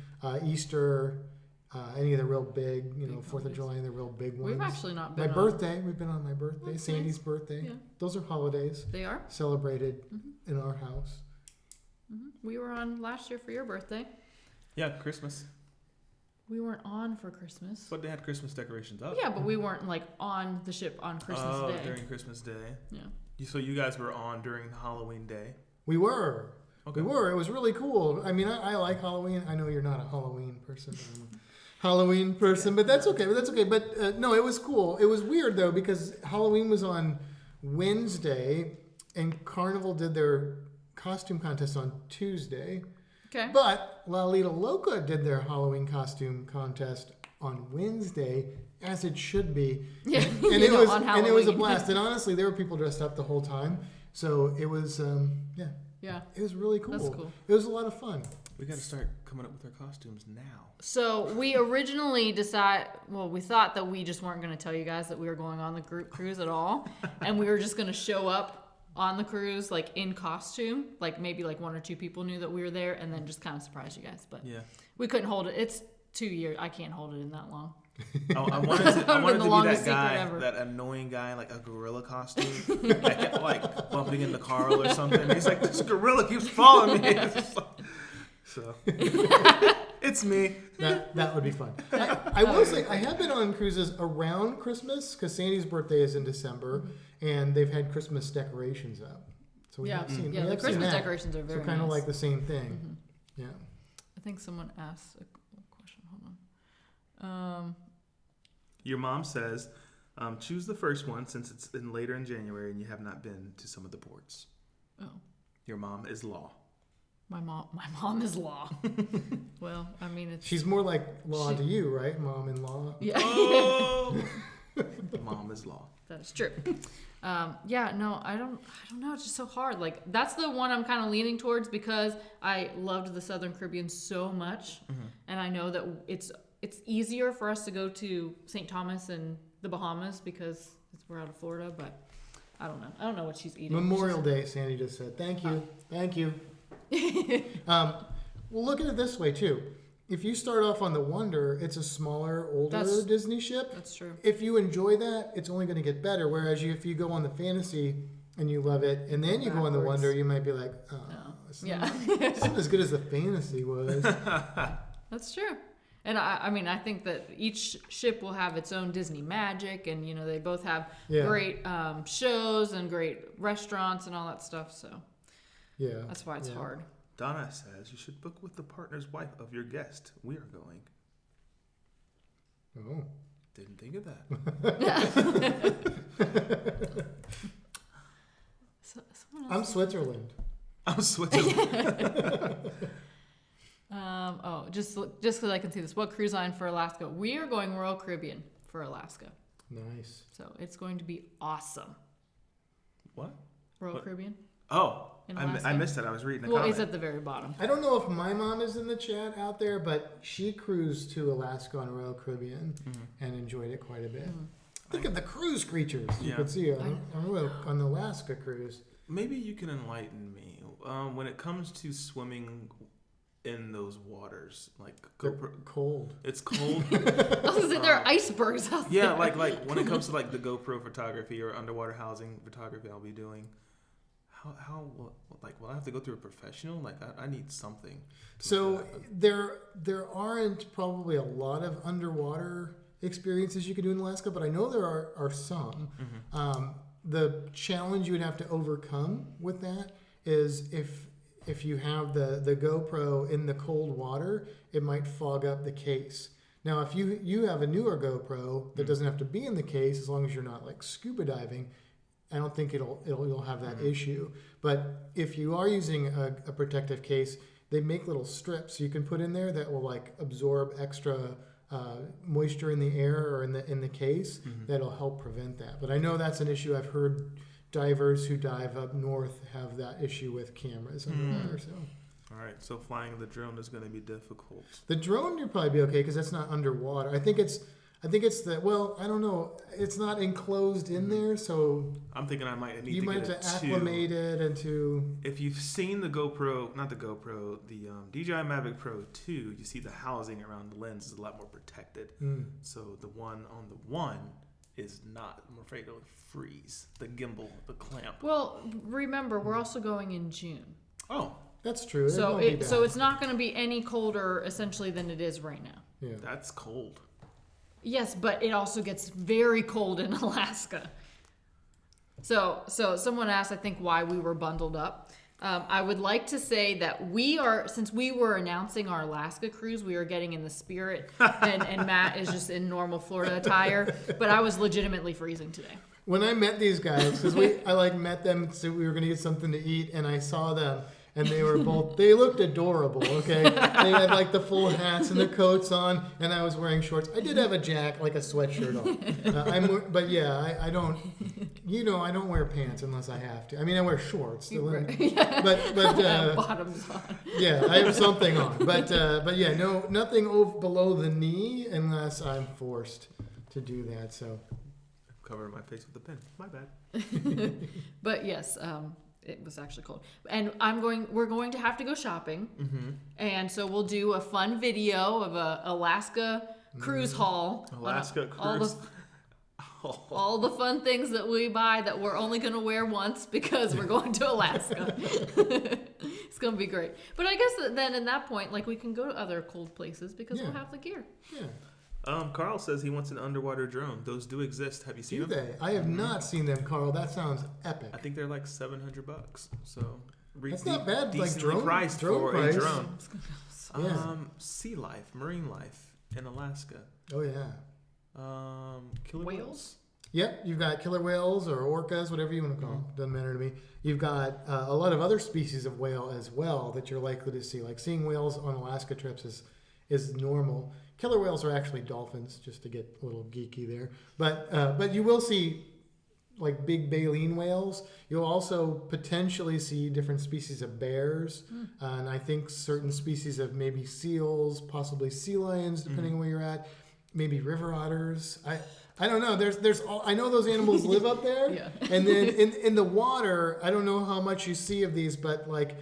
Easter, any of the real big, 4th of July, the real big ones. We've actually not been My birthday, we've been on my birthday, That's Sandy's nice. birthday. Yeah. Those are holidays They are? celebrated in our house. We were on last year for your birthday. Yeah, Christmas. We weren't on for Christmas. But they had Christmas decorations up. Yeah, but we weren't like on the ship on Christmas Day. During Christmas Day. Yeah. So you guys were on during Halloween Day. We were. Okay. We were. It was really cool. I mean, I like Halloween. I know you're not a Halloween person. But I'm a Halloween person, but that's okay. But no, it was cool. It was weird though because Halloween was on Wednesday, and Carnival did their costume contest on Tuesday. Okay. But La Lita Loca did their Halloween costume contest on Wednesday, as it should be. Yeah. And it was on and it was a Halloween. blast. And honestly, there were people dressed up the whole time, so it was Yeah. it was really cool. That's cool. It was a lot of fun. We got to start coming up with our costumes now. So we originally we thought that we just weren't going to tell you guys that we were going on the group cruise at all. And we were just going to show up on the cruise, like in costume. Like maybe like 1 or 2 people knew that we were there and then just kind of surprise you guys. But we couldn't hold it. It's 2 years. I can't hold it in that long. Oh, I wanted to been the be that longest secret guy, ever. that annoying guy, like a gorilla costume, that kept like bumping into Carl or something. He's like, this gorilla keeps following me. So it's me. That would be fun. I will say I have been on cruises around Christmas because Sandy's birthday is in December, and they've had Christmas decorations up. So we have seen. Yeah, the Christmas decorations are very so kind of nice. like the same thing. Yeah. I think someone asked a question. Hold on. Your mom says, choose the first one since it's later in January and you have not been to some of the ports. Oh. Your mom is law. My mom is law. Well, I mean, She's more like law to you, right? Mom-in-law. Yeah. Oh! Mom is law. That is true. No, I don't know. It's just so hard. Like that's the one I'm kind of leaning towards because I loved the Southern Caribbean so much, and I know that it's easier for us to go to St. Thomas and the Bahamas because we're out of Florida. But I don't know. I don't know what she's eating. Memorial Day, Sandy just said. Thank you. Thank you. Well, look at it this way, too. If you start off on the Wonder, it's a smaller, older Disney ship. That's true. If you enjoy that, it's only going to get better. Whereas if you go on the Fantasy and you love it, and then you go on the Wonder, you might be like, it's not as good as the Fantasy was. That's true. And I think that each ship will have its own Disney magic, and they both have great shows and great restaurants and all that stuff. So that's why it's hard. Donna says you should book with the partner's wife of your guest. We are going. Oh. Didn't think of that. I'm Switzerland. I'm Switzerland. Just because I can see this. What cruise line for Alaska? We are going Royal Caribbean for Alaska. Nice. So it's going to be awesome. What? Royal Caribbean? Oh, In I Alaska? missed it. I was reading the Well, comment. it's at the very bottom. I don't know if my mom is in the chat out there, but she cruised to Alaska on Royal Caribbean and enjoyed it quite a bit. Think of the cruise creatures you could see on the Alaska cruise. Maybe you can enlighten me. When it comes to swimming in those waters, like Cold. it's cold. There are icebergs out there. Yeah, like when it comes to like the GoPro photography or underwater housing photography I'll be doing. How will I have to go through a professional? Like I need something. So there aren't probably a lot of underwater experiences you can do in Alaska, but I know there are some. The challenge you would have to overcome with that is if you have the GoPro in the cold water, it might fog up the case. Now, if you have a newer GoPro that doesn't have to be in the case, as long as you're not like scuba diving, I don't think you'll have that issue. But if you are using a protective case, they make little strips you can put in there that will like absorb extra moisture in the air or in the case. That'll help prevent that. But I know that's an issue. I've heard divers who dive up north have that issue with cameras underwater. So. All right, so flying the drone is going to be difficult. The drone you'll probably be okay because that's not underwater. I think it's well, I don't know. It's not enclosed in there, so I'm thinking I might need you to might get have to acclimate it into. If you've seen the GoPro, not the GoPro, the DJI Mavic Pro 2, you see the housing around the lens is a lot more protected. So the one on the one is not. I'm afraid it'll freeze. The gimbal, the clamp. Well, remember, we're also going in June. Oh. That's true. So it's not going to be any colder, essentially, than it is right now. Yeah. That's cold. Yes, but it also gets very cold in Alaska. So someone asked, I think, why we were bundled up. I would like to say that since we were announcing our Alaska cruise, we were getting in the spirit, and Matt is just in normal Florida attire. But I was legitimately freezing today. When I met these guys, because I met them, so we were going to get something to eat, and I saw them. And they looked adorable, okay? They had like the full hats and the coats on, and I was wearing shorts. I did have a jacket, like a sweatshirt on. But yeah, I don't, I don't wear pants unless I have to. I mean, I wear shorts. But bottoms on. Yeah, I have something on. But yeah, nothing below the knee unless I'm forced to do that, so. Covering my face with a pin. My bad. But yes, it was actually cold, and we're going to have to go shopping, and so we'll do a fun video of a Alaska cruise haul. Alaska cruise. All the fun things that we buy that we're only going to wear once because we're going to Alaska. It's going to be great. But I guess then at that point, like, we can go to other cold places because we'll have the gear. Yeah. Carl says he wants an underwater drone. Those do exist. Have you seen them? Do they? I have not seen them, Carl. That sounds epic. I think they're like $700. So that's not bad. Like drone priced for price. A drone. Yeah. Sea life, marine life in Alaska. Oh yeah. Killer whales. Yep, you've got killer whales or orcas, whatever you want to call them. Doesn't matter to me. You've got a lot of other species of whale as well that you're likely to see. Like seeing whales on Alaska trips is normal. Killer whales are actually dolphins, just to get a little geeky there. But you will see like big baleen whales. You'll also potentially see different species of bears, and I think certain species of maybe seals, possibly sea lions, depending on where you're at. Maybe river otters. I don't know. There's I know those animals live up there. Yeah. And then in the water, I don't know how much you see of these, but like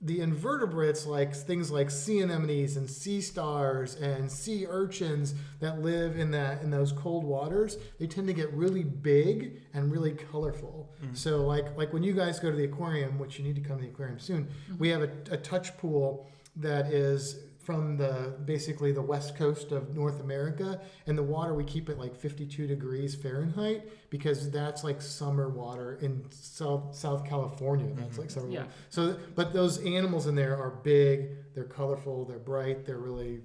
the invertebrates, like things like sea anemones and sea stars and sea urchins that live in those cold waters, they tend to get really big and really colorful. So like when you guys go to the aquarium, which you need to come to the aquarium soon, we have a touch pool that is from basically the west coast of North America, and the water we keep at like 52 degrees Fahrenheit because that's like summer water in South California. That's like summer water. So, but those animals in there are big, they're colorful, they're bright, they're really,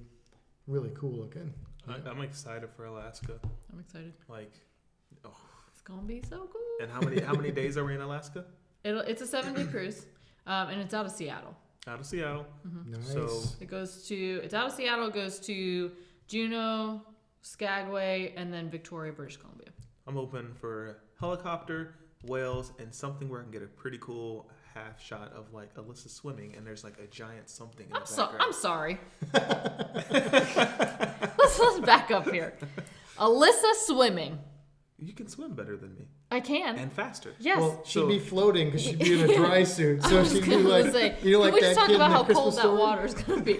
really cool looking. I'm excited for Alaska. I'm excited. It's gonna be so cool. And how many days are we in Alaska? It's a 7-day cruise, and it's out of Seattle. Out of Seattle. Nice. So it's out of Seattle, goes to Juneau, Skagway, and then Victoria, British Columbia. I'm open for helicopter, whales, and something where I can get a pretty cool half shot of like Alyssa swimming, and there's like a giant something in the background. I'm sorry. Let's back up here. Alyssa swimming. You can swim better than me. I can. And faster. Yes. Well, she'd be floating because she'd be in a dry suit. So she'd be like, can we we just talk about how cold that water's going to be?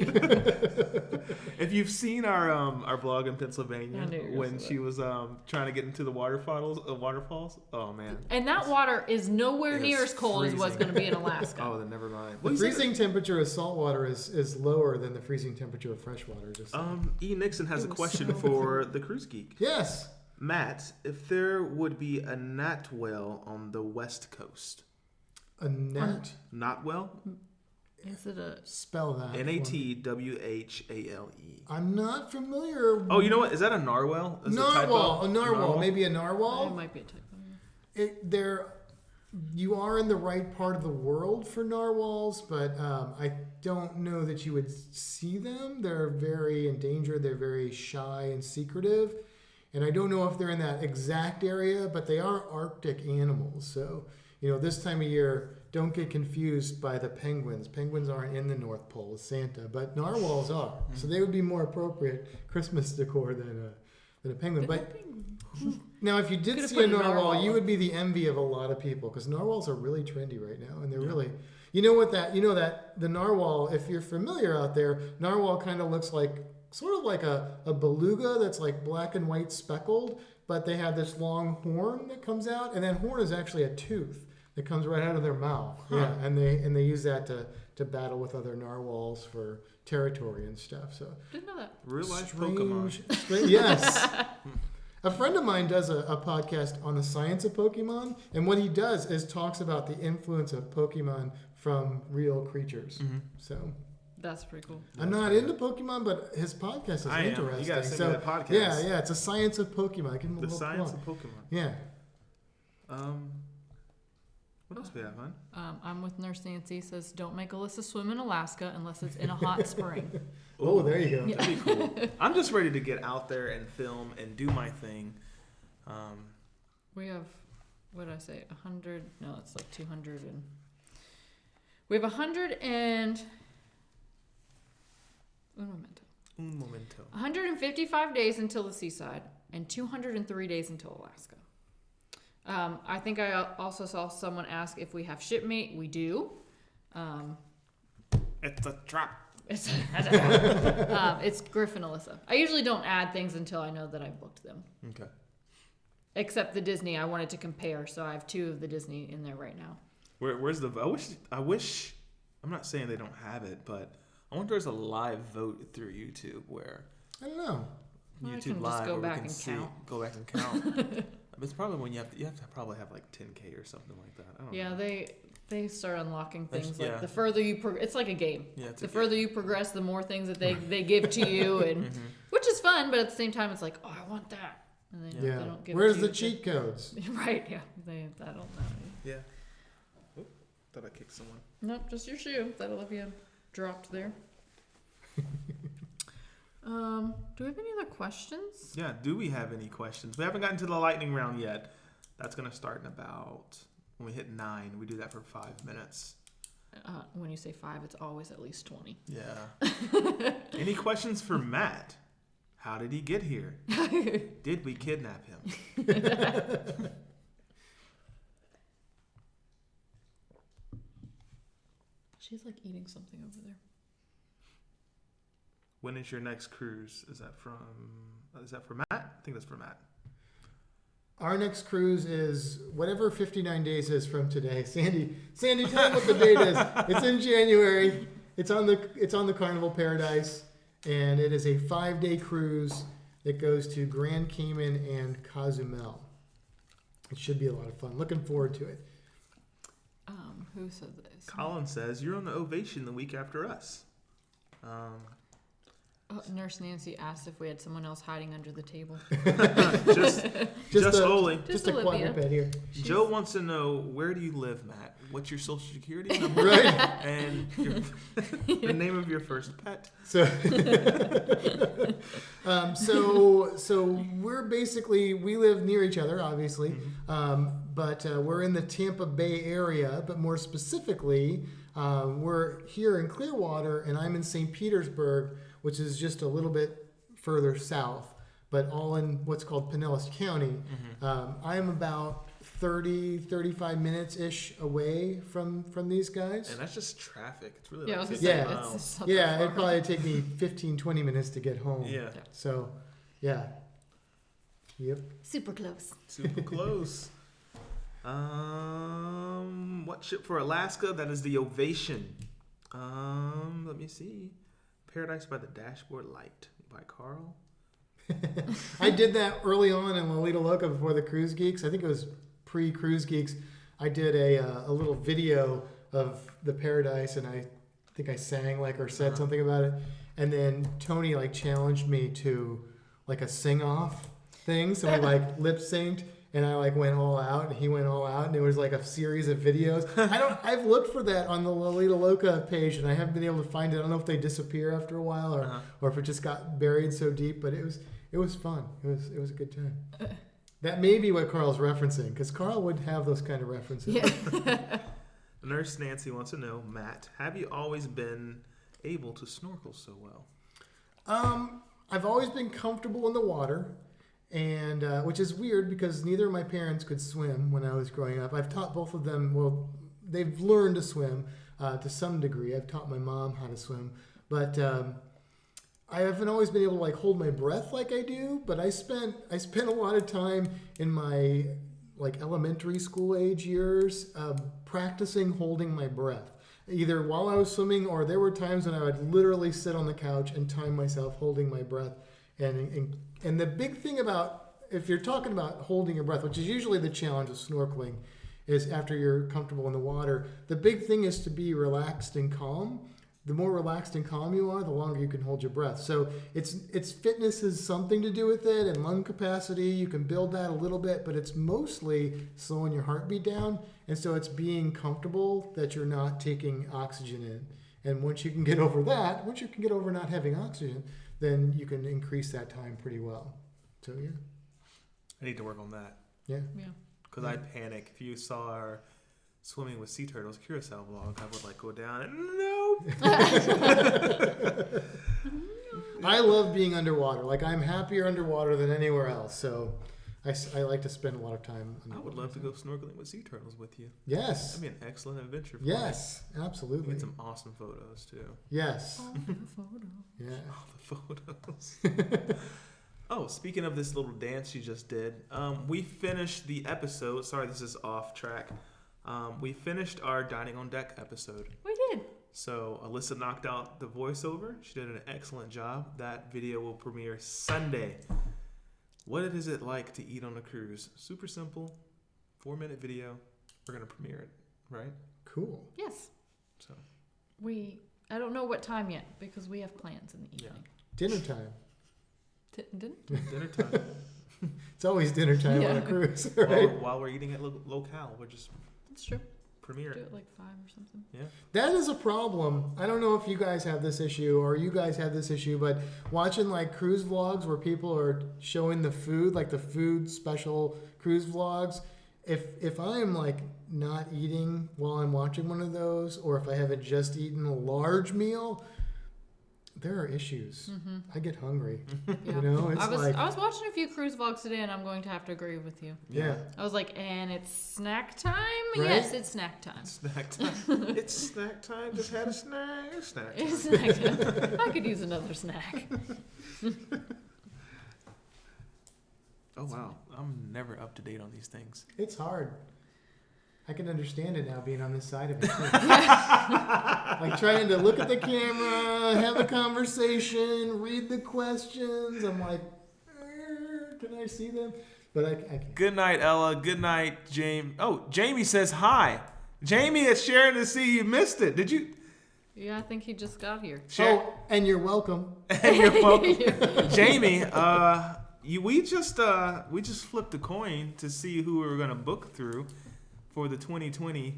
If you've seen our blog in Pennsylvania when she was trying to get into the waterfalls, oh man. And that water is nowhere near as cold as what's going to be in Alaska. Oh, then never mind. The freezing temperature of salt water is lower than the freezing temperature of fresh water. E. Nixon has a question for the Cruise Geek. Yes. Matt, if there would be a gnat whale on the west coast. A gnat? Not whale? Is it a... Spell that. Natwhale. I'm not familiar. Oh, you know what? Is that a narwhal? Is it a Narwhal. typo? A narwhal. Maybe a narwhal. It might be a typo. You are in the right part of the world for narwhals, but I don't know that you would see them. They're very endangered. They're very shy and secretive. And I don't know if they're in that exact area, but they are Arctic animals. So, this time of year, don't get confused by the penguins. Penguins aren't in the North Pole as Santa, but narwhals are. So they would be more appropriate Christmas decor than a penguin. But now, if you did see a narwhal, you would be the envy of a lot of people because narwhals are really trendy right now, and they're really. That the narwhal. If you're familiar out there, narwhal kind of looks like sort of like a beluga that's like black and white speckled, but they have this long horn that comes out, and that horn is actually a tooth that comes right out of their mouth. Huh. Yeah, and they use that to battle with other narwhals for territory and stuff. So didn't know that. Real life Pokemon. Yes. A friend of mine does a podcast on the science of Pokemon, and what he does is talks about the influence of Pokemon from real creatures. Mm-hmm. So that's pretty cool. I'm not into Pokemon, but his podcast is interesting. You gotta send me that podcast. Yeah, it's a science of Pokemon. The science of Pokemon. Yeah. What else we have, hon? I'm with Nurse Nancy. Says don't make Alyssa swim in Alaska unless it's in a hot spring. Oh, there you go. Yeah. That'd be cool. I'm just ready to get out there and film and do my thing. We have, what did I say? 100? No, it's like 200 and. We have 100 and. Un momento. 155 days until the seaside and 203 days until Alaska. I think I also saw someone ask if we have Shipmate. We do. It's a trap. It's Griff and Alyssa. I usually don't add things until I know that I've booked them. Okay. Except the Disney. I wanted to compare, so I have 2 of the Disney in there right now. Where's the? I wish. I'm not saying they don't have it, but I wonder if there's a live vote through YouTube where. I don't know. YouTube Live, just go back and see, count. Go back and count. It's probably when you have to probably have like 10K or something like that. I don't know. They start unlocking things yeah. like the further you it's like a game. Yeah, the further you progress, the more things that they give to you, and mm-hmm. which is fun, but at the same time, it's like, oh, I want that, and they don't give. Where's it the to cheat codes? Right? Yeah, I don't know. Yeah. Oh, thought I kicked someone. Nope, just your shoe that Olivia dropped there. Do we have any other questions? Yeah, do we have any questions? We haven't gotten to the lightning round yet. That's going to start in about, when we hit 9, we do that for 5 minutes. When you say 5, it's always at least 20. Yeah. Any questions for Matt? How did he get here? Did we kidnap him? She's like eating something over there. When is your next cruise? Is that for Matt? I think that's for Matt. Our next cruise is whatever 59 days is from today. Sandy, tell them what the date is. It's in January. It's on the Carnival Paradise, and it is a 5-day cruise that goes to Grand Cayman and Cozumel. It should be a lot of fun. Looking forward to it. Who said this? Colin says you're on the Ovation the week after us. Nurse Nancy asked if we had someone else hiding under the table. just Oli. Just a quadruped here. Joe wants to know, where do you live, Matt? What's your social security number? Right. And the name of your first pet. So we live near each other, obviously, but we're in the Tampa Bay area. But more specifically, we're here in Clearwater, and I'm in St. Petersburg, which is just a little bit further south, but all in what's called Pinellas County. I am about 35 minutes-ish away from these guys. And that's just traffic. It's really like 50 miles. It'd probably take me 15-20 minutes to get home. Yeah. So, yeah. Yep. Super close. Super close. What ship for Alaska? That is the Ovation. Let me see. Paradise by the Dashboard Light by Carl. I did that early on in Lolita Loca before the Cruise Geeks. I think it was pre-Cruise Geeks. I did a little video of the Paradise, and I think I sang like or said something about it, and then Tony like challenged me to like a sing off thing, so we like lip synced. And I like went all out, and he went all out, and it was like a series of videos. I've looked for that on the Lolita Loca page, and I haven't been able to find it. I don't know if they disappear after a while, or if it just got buried so deep. But it was fun. It was a good time. That may be what Carl's referencing, because Carl would have those kind of references. Yeah. Nurse Nancy wants to know, Matt, have you always been able to snorkel so well? I've always been comfortable in the water. And which is weird because neither of my parents could swim when I was growing up. I've taught both of them. Well, they've learned to swim to some degree. I've taught my mom how to swim, but I haven't always been able to like hold my breath like I do. But I spent a lot of time in my like elementary school age years practicing holding my breath, either while I was swimming or there were times when I would literally sit on the couch and time myself holding my breath. And the big thing about, if you're talking about holding your breath, which is usually the challenge of snorkeling, is after you're comfortable in the water, the big thing is to be relaxed and calm. The more relaxed and calm you are, the longer you can hold your breath. So it's fitness has something to do with it, and lung capacity. You can build that a little bit, but it's mostly slowing your heartbeat down. And so it's being comfortable that you're not taking oxygen in. And once you can get over not having oxygen, then you can increase that time pretty well. So, yeah. I need to work on that. Yeah. Yeah. Because I panic. If you saw our swimming with sea turtles Curacao vlog, I would like go down and no. I love being underwater. Like, I'm happier underwater than anywhere else. So I like to spend a lot of time underwater. I would love to go snorkeling with sea turtles with you. Yes. That'd be an excellent adventure. Yes, absolutely. Get some awesome photos too. Yes. Yeah. All the photos. Oh, speaking of this little dance you just did, we finished the episode. Sorry, this is off track. We finished our Dining on Deck episode. We did. So Alyssa knocked out the voiceover. She did an excellent job. That video will premiere Sunday. What is it like to eat on a cruise? Super simple, 4-minute video. We're gonna premiere it, right? Cool. Yes. So I don't know what time yet because we have plans in the evening. Dinner time. Dinner time. It's always dinner time on a cruise, right? While we're eating at locale, we're just That's true. premiere Do it. it like 5 or something. Yeah. That is a problem. I don't know if you guys have this issue or you guys have this issue, but watching like cruise vlogs where people are showing the food, like the food special cruise vlogs, if I'm like not eating while I'm watching one of those, or if I haven't just eaten a large meal, there are issues. Mm-hmm. I get hungry. Yeah. You know, it's I was watching a few cruise vlogs today, and I'm going to have to agree with you. Yeah. I was like, and it's snack time? Right? Yes, it's snack time. Snack time. It's snack time. Just had a snack. It's snack time. It's snack time. I could use another snack. Oh, wow. I'm never up to date on these things. It's hard. I can understand it now being on this side of it too. Like trying to look at the camera, have a conversation, read the questions. I'm like, can I see them? But I can't. Good night, Ella. Good night, Jamie. Oh, Jamie says hi. Jamie, it's Sharon to see you missed it. Did you? Yeah, I think he just got here. Oh, and you're welcome. And you're welcome. Jamie, we just flipped a coin to see who we were going to book through for the 2020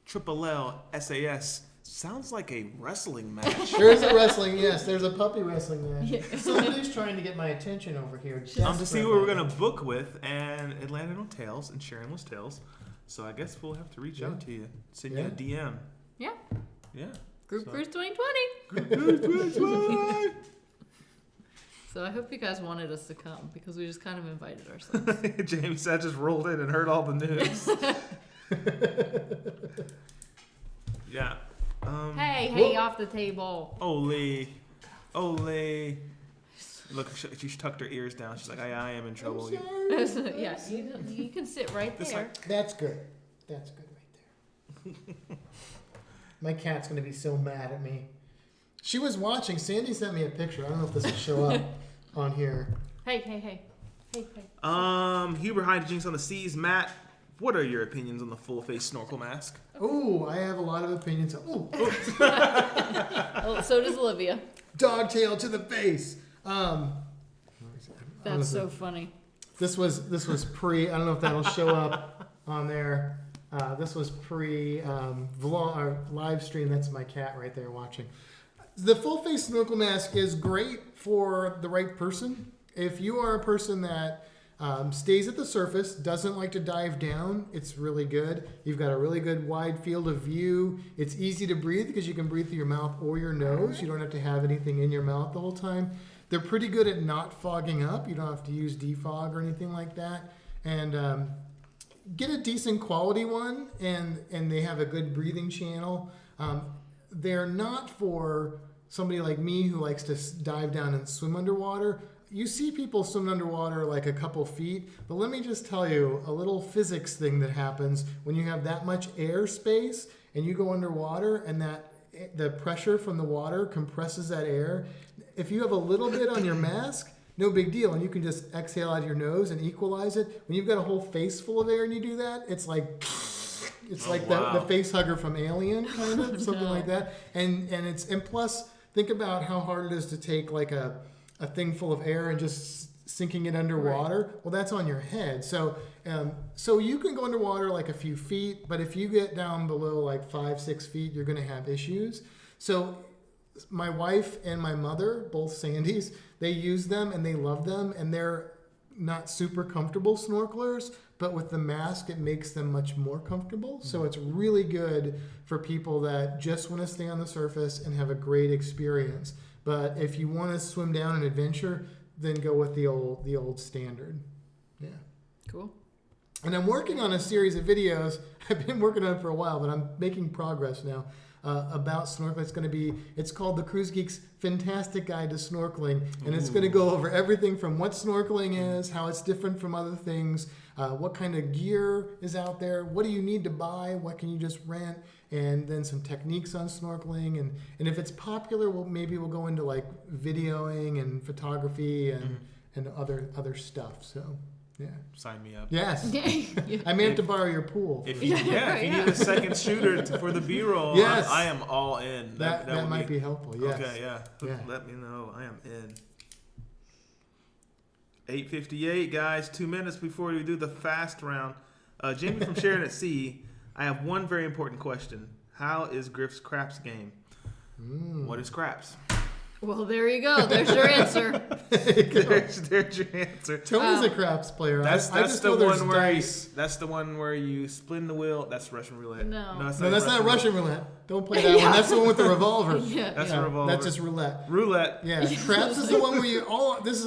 Triple L SAS. Sounds like a wrestling match. There is a wrestling, yes. There's a puppy wrestling match. Yeah. Somebody's trying to get my attention over here. To see who we're going to book with, and it landed on Tails, and Sharon was Tails. So I guess we'll have to reach out to you. Send you a DM. Yeah. Yeah. Group Cruise 2020. Group Cruise 2020. So I hope you guys wanted us to come because we just kind of invited ourselves. Jamie said I just rolled in and heard all the news. Yeah. Hey, off the table. Ole. Look, she tucked her ears down. She's like, I am in trouble. Yeah, you can sit right there. That's good. That's good right there. My cat's going to be so mad at me. She was watching. Sandy sent me a picture. I don't know if this will show up on here. Hey. Huber, hi to Jinx on the Seas. Matt, what are your opinions on the full face snorkel mask? Oh, I have a lot of opinions. Oh, Oh, so does Olivia. dogtail to the face. That's so funny. This was pre. I don't know if that'll show up on there. This was pre vlog or live stream. That's my cat right there watching. The full face snorkel mask is great for the right person. If you are a person that stays at the surface, doesn't like to dive down, it's really good. You've got a really good wide field of view. It's easy to breathe because you can breathe through your mouth or your nose. You don't have to have anything in your mouth the whole time. They're pretty good at not fogging up. You don't have to use defog or anything like that. And get a decent quality one, and they have a good breathing channel. They're not for somebody like me who likes to dive down and swim underwater. You see people swim underwater like a couple feet, but let me just tell you a little physics thing that happens when you have that much air space and you go underwater, and that the pressure from the water compresses that air. If you have a little bit on your mask, no big deal, and you can just exhale out of your nose and equalize it. When you've got a whole face full of air and you do that, it's like the face hugger from Alien, kind of something like that. And plus think about how hard it is to take like a thing full of air and just sinking it underwater. Right. Well, that's on your head. So you can go underwater like a few feet, but if you get down below like 5-6 feet, you're going to have issues. So my wife and my mother, both Sandys, they use them and they love them, and they're not super comfortable snorkelers, but with the mask, it makes them much more comfortable. So it's really good for people that just want to stay on the surface and have a great experience. But if you want to swim down an adventure, then go with the old standard. Yeah. Cool. And I'm working on a series of videos. I've been working on it for a while, but I'm making progress now. About snorkeling. It's called the Cruise Geeks Fantastic Guide to Snorkeling, and it's going to go over everything from what snorkeling is, how it's different from other things, what kind of gear is out there, what do you need to buy, what can you just rent, and then some techniques on snorkeling, and if it's popular, we'll go into like videoing and photography and other stuff. So. Yeah. Sign me up. Yes. I may have to borrow your pool. If you need a second shooter for the B-roll, yes. I am all in. That might be helpful. Yes. Okay, yeah. Let me know. I am in. 8:58, guys. 2 minutes before we do the fast round. Jamie from Sharon Etsy, I have one very important question. How is Griff's craps game? What is craps? Well, there you go. There's your answer. There's your answer. Tony's a craps player. That's the one where you spin the wheel. That's Russian roulette. No, that's not Russian roulette. Don't play that one. That's the one with the revolver. That's a revolver. That's just roulette. Roulette. Yeah. Craps is the one where you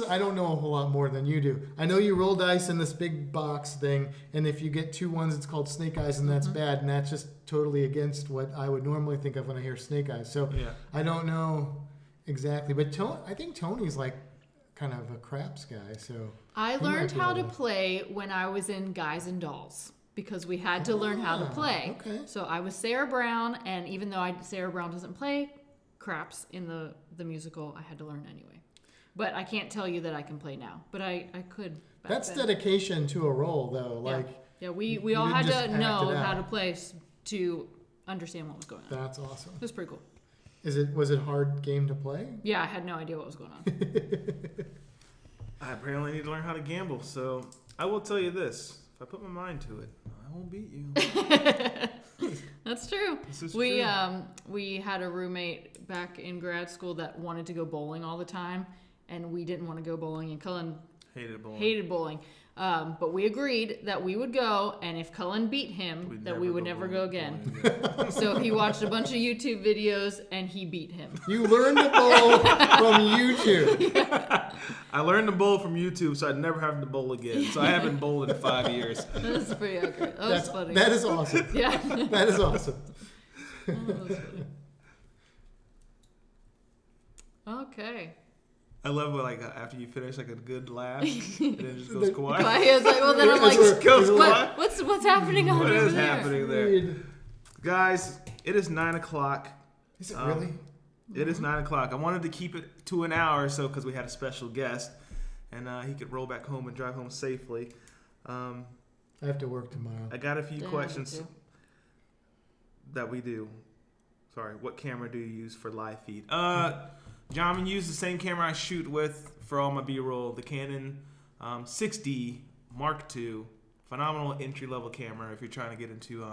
I don't know a whole lot more than you do. I know you roll dice in this big box thing, and if you get 2 ones, it's called snake eyes, and that's bad, and that's just totally against what I would normally think of when I hear snake eyes. So I don't know exactly, but I think Tony's like kind of a craps guy. So I learned how to play when I was in Guys and Dolls because we had to learn how to play. Okay. So I was Sarah Brown, and even though Sarah Brown doesn't play craps in the musical, I had to learn anyway. But I can't tell you that I can play now, but I could. That's then. Dedication to a role, though. We all had to know how to play to understand what was going on. That's awesome. It was pretty cool. Was it a hard game to play? Yeah, I had no idea what was going on. I apparently need to learn how to gamble, so I will tell you this. If I put my mind to it, I won't beat you. That's true. This is true. We had a roommate back in grad school that wanted to go bowling all the time, and we didn't want to go bowling, and Cullen hated bowling. But we agreed that we would go, and if Cullen beat him, we would never go again. So he watched a bunch of YouTube videos, and he beat him. You learned to bowl from YouTube. Yeah. I learned to bowl from YouTube, so I'd never have to bowl again. So I haven't bowled in 5 years. That's pretty accurate. That's funny. That is awesome. Yeah. That is awesome. Oh, that's funny. Okay. I love when after you finish a good laugh, and it just goes quiet. It's like, well, then I'm like, goes quiet. What's happening on What over is there? happening there? Guys, it is 9 o'clock. Is it really? It is 9 o'clock. I wanted to keep it to an hour because we had a special guest, and he could roll back home and drive home safely. I have to work tomorrow. I got a few Yeah, me questions too. that we do. Sorry, what camera do you use for live feed? John, use the same camera I shoot with for all my B-roll, the Canon 6D Mark II. Phenomenal entry-level camera if you're trying to get into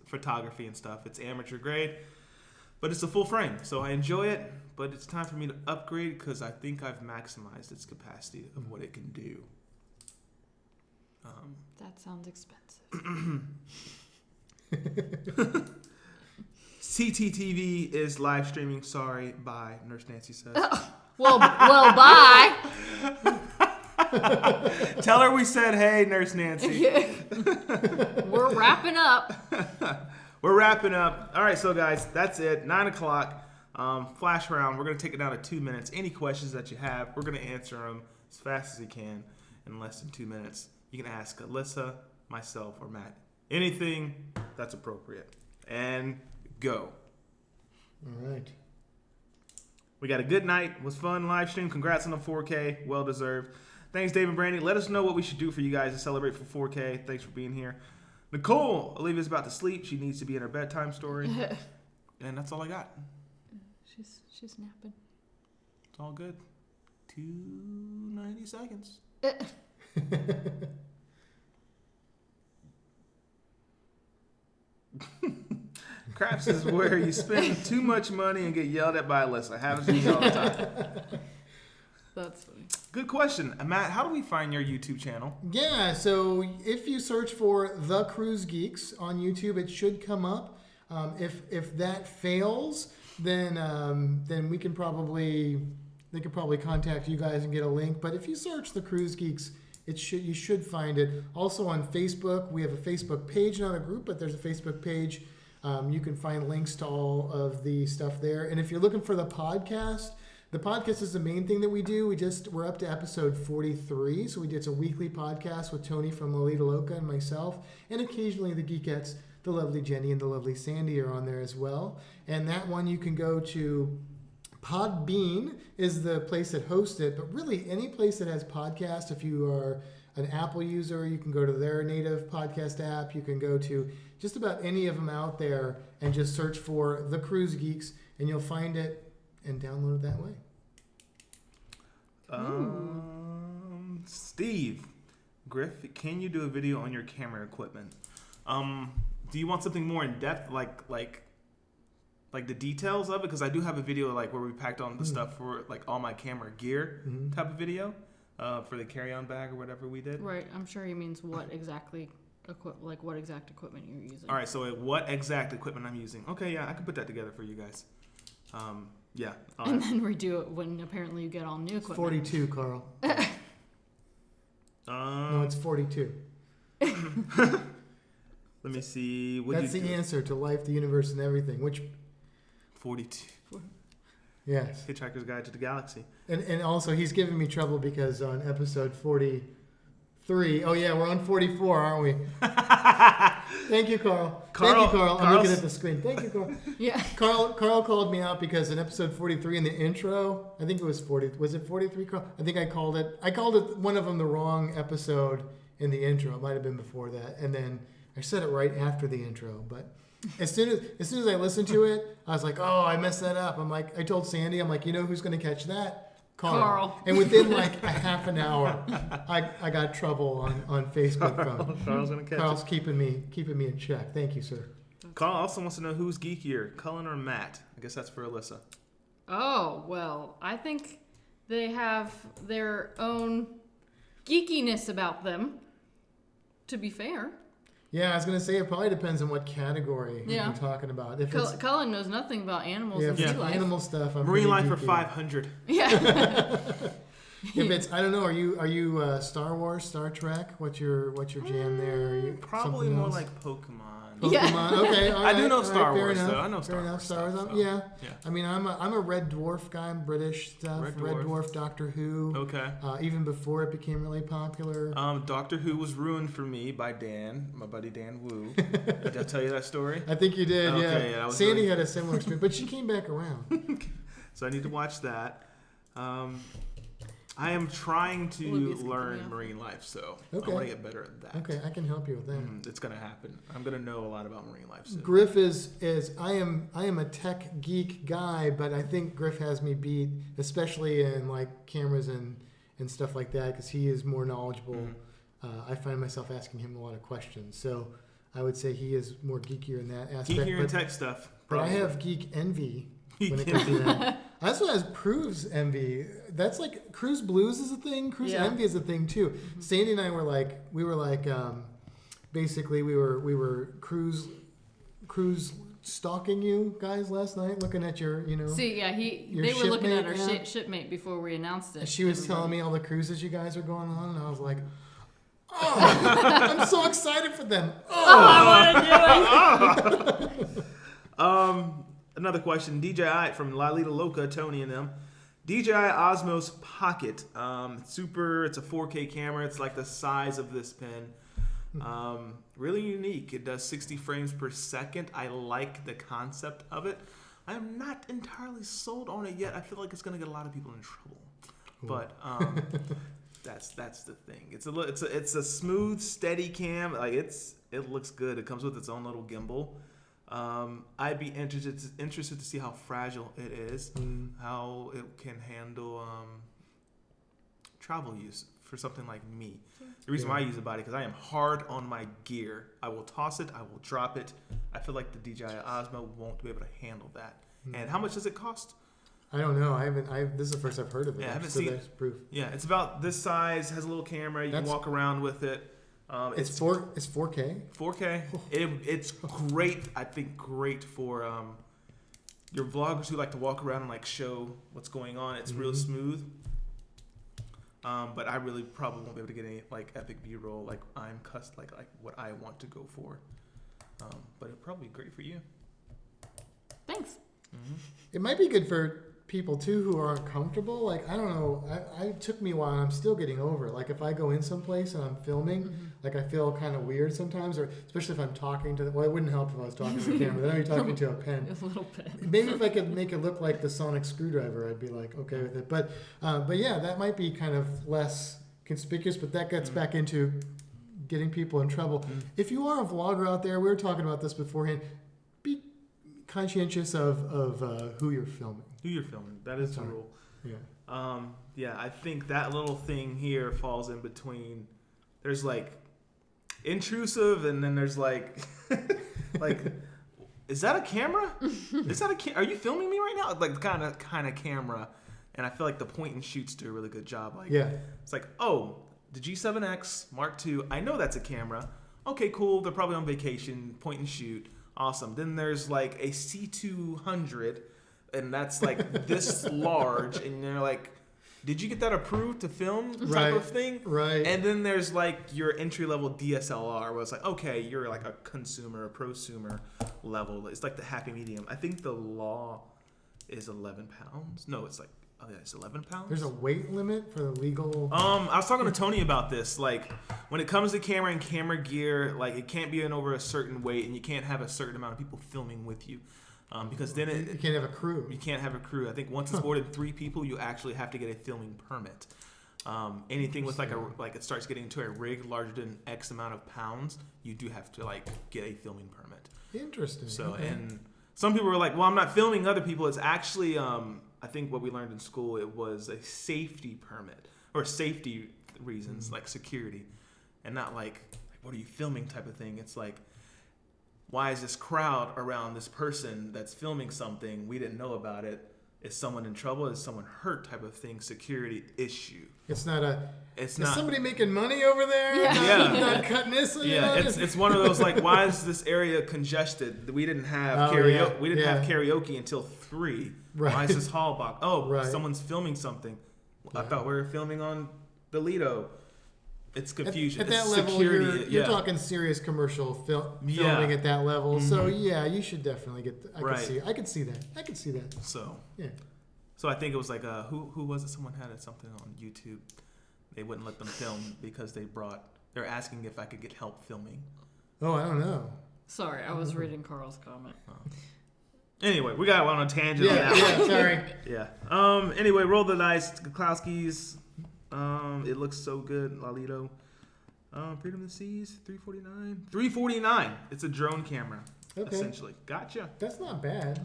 photography and stuff. It's amateur grade, but it's a full frame, so I enjoy it, but it's time for me to upgrade because I think I've maximized its capacity of what it can do. That sounds expensive. CTTV is live streaming. Sorry, bye. Nurse Nancy says. Well, bye. Tell her we said, hey, Nurse Nancy. We're wrapping up. We're wrapping up. All right, so guys, that's it. 9 o'clock. Flash round. We're going to take it down to 2 minutes. Any questions that you have, we're going to answer them as fast as we can in less than 2 minutes. You can ask Alyssa, myself, or Matt. Anything that's appropriate. And go. All right. We got a good night. It was fun live stream. Congrats on the 4K. Well deserved. Thanks, Dave and Brandy. Let us know what we should do for you guys to celebrate for 4K. Thanks for being here. Nicole, Olivia's about to sleep. She needs to be in her bedtime story. And that's all I got. She's napping. It's all good. 290 seconds. Craps is where you spend too much money and get yelled at by Alyssa. Happens to me all the time. That's funny. Good question. Matt, how do we find your YouTube channel? Yeah, so if you search for The Cruise Geeks on YouTube, it should come up. If that fails, then we can they could probably contact you guys and get a link. But if you search The Cruise Geeks, you should find it. Also on Facebook, we have a Facebook page, not a group, but there's a Facebook page. You can find links to all of the stuff there. And if you're looking for the podcast is the main thing that we do. We're up to episode 43. So it's a weekly podcast with Tony from Lolita Loca and myself. And occasionally the Geekettes, the lovely Jenny and the lovely Sandy are on there as well. And that one you can go to. Podbean is the place that hosts it, but really any place that has podcasts, if you are an Apple user, you can go to their native podcast app. You can go to just about any of them out there and just search for The Cruise Geeks, and you'll find it and download it that way. Steve, Griff, can you do a video on your camera equipment? Do you want something more in depth, like the details of it? Because I do have a video like where we packed on the stuff for like all my camera gear type of video for the carry-on bag or whatever we did. Right. I'm sure he means what exactly what exact equipment you're using. All right. So what exact equipment I'm using? Okay. Yeah, I can put that together for you guys. Yeah. And then redo it when apparently you get all new equipment. 42, Carl. No, it's 42. Let me see. That's the answer to life, the universe, and everything. Which 42. Yes. Hitchhiker's Guide to the Galaxy. And also he's giving me trouble because on episode 43, oh yeah, we're on 44, aren't we? Thank you, Carl. Thank you, Carl. I'm looking at the screen. Thank you, Carl. Yeah. Carl called me out because in episode 43 in the intro, I think it was 40. Was it 43, Carl? I think I called it one of them the wrong episode in the intro. It might have been before that. And then I said it right after the intro, but as soon as I listened to it, I was like, oh, I messed that up. I told Sandy, I'm like, you know who's going to catch that? Carl. And within like a half an hour, I got trouble on Facebook from Carl's gonna catch Carl's keeping me in check. Thank you, sir. Carl also wants to know who's geekier, Cullen or Matt. I guess that's for Alyssa. Oh, well, I think they have their own geekiness about them, to be fair. Yeah, I was gonna say it probably depends on what category you're talking about. If it's Cullen knows nothing about animals and sea life. Animal stuff, I'm Marine life for geeky. 500. Yeah. If it's, I don't know, are you Star Wars, Star Trek? What's your jam there? Are you Probably something more else? like Pokemon. Pokemon. Okay, all right, I do know all right, Star fair Wars, enough, though. I know fair enough. Star Wars stuff. stuff, Yeah. Yeah. I mean, I'm a Red Dwarf guy. I'm British stuff. Red Red Dwarf. Dwarf, Doctor Who. Okay. Even before it became really popular. Doctor Who was ruined for me by Dan, my buddy Dan Wu. Did I tell you that story? I think you did. Okay, yeah. was Sandy really... had a similar experience, but she came back around. So I need to watch that. I am trying to Olivia's learn keeping me marine life, so Okay. I want to get better at that. Okay, I can help you with that. It's gonna happen. I'm gonna know a lot about marine life soon. Griff is I am a tech geek guy, but I think Griff has me beat, especially in like cameras and stuff like that, because he is more knowledgeable. I find myself asking him a lot of questions, so I would say he is more geekier in that aspect. Geekier in tech stuff. But I probably. have geek envy when it comes to that. I also have cruise envy. That's like cruise blues is a thing. Cruise envy is a thing too. Sandy and I were like, basically we were cruise stalking you guys last night, looking at your, See, yeah, they were looking at our Shipmate before we announced it. She was telling me all the cruises you guys are going on, and I was like, oh, I'm so excited for them. I want to do it. Another question. DJI from Lalita Loca, Tony and them. DJI Osmos Pocket. It's a 4K camera. It's like the size of this pen. Really unique. It does 60 frames per second. I like the concept of it. I'm not entirely sold on it yet. I feel like it's going to get a lot of people in trouble. But that's the thing. It's a smooth, steady cam. Like it looks good. It comes with its own little gimbal. I'd be interested to see how fragile it is, how it can handle travel use for something like me. The reason why I use a body because I am hard on my gear. I will toss it, I will drop it. I feel like the DJI Osmo won't be able to handle that. And how much does it cost? I don't know. This is the first I've heard of it. Yeah, I haven't so seen. there's proof. Yeah, it's about this size. Has a little camera. You can walk around with it. It's 4K. 4K. It's great. I think great for your vloggers who like to walk around and like show what's going on. It's real smooth. But I really probably won't be able to get any like epic B-roll like I'm like what I want to go for. But it'd probably be great for you. Thanks. It might be good for people too who aren't comfortable. Like I don't know. It took me a while. And I'm still getting over it. Like if I go in someplace and I'm filming, like I feel kind of weird sometimes, or especially if I'm talking to. Well, it wouldn't help if I was talking to the camera. Then I'd be talking to a pen. A little pen. Maybe if I could make it look like the sonic screwdriver, I'd be like okay with it. But yeah, that might be kind of less conspicuous. But that gets back into getting people in trouble. If you are a vlogger out there, we were talking about this beforehand. Be conscientious of who you're filming. Who you're filming. That is the rule. Yeah. Yeah, I think that little thing here falls in between. There's like intrusive, and then there's like, is that a camera? Is that are you filming me right now? Like kind of camera, and I feel like the point and shoots do a really good job. Like, it's like, oh, the G7X Mark II. I know that's a camera. Okay, cool. They're probably on vacation. Point and shoot. Awesome. Then there's like a C200. And that's like this large, and you're like, did you get that approved to film type of thing? Right. And then there's like your entry level DSLR, where it's like, okay, you're like a consumer, a prosumer level. It's like the happy medium. I think the law is 11 pounds. No, it's like, oh yeah, it's 11 pounds. There's a weight limit for the legal. I was talking to Tony about this. Like, when it comes to camera and camera gear, like it can't be over a certain weight, and you can't have a certain amount of people filming with you. Because then you can't have a crew. You can't have a crew. I think once it's more than 3 people, you actually have to get a filming permit. Anything with like it starts getting to a rig larger than X amount of pounds, you do have to like get a filming permit. Interesting. So okay. And some people were like, well, I'm not filming other people. It's actually I think what we learned in school, it was a safety permit or safety reasons, like security, and not like what are you filming type of thing. It's like, why is this crowd around this person that's filming something? We didn't know about it. Is someone in trouble? Is someone hurt type of thing? Security issue. It's not is somebody making money over there? Yeah. Not cutting this? Yeah, it's one of those like, why is this area congested? We didn't have karaoke. Yeah. We didn't have karaoke until 3. Right. Why is this hall box? Oh, right. Someone's filming something. I thought we were filming on the Lido. It's confusion. At that it's level, security. you're talking serious commercial filming at that level. So you should definitely get. I could see that. So yeah. So I think it was like who was it? Someone had something on YouTube. They wouldn't let them film because they're asking if I could get help filming. Oh, I don't know. Sorry, I was reading Carl's comment. Anyway, we got on a tangent on that. Yeah, sorry. Yeah. Anyway, roll the dice, Klowski's. It looks so good, Lalito. Freedom of the Seas, $349. $349. It's a drone camera, essentially. Gotcha. That's not bad.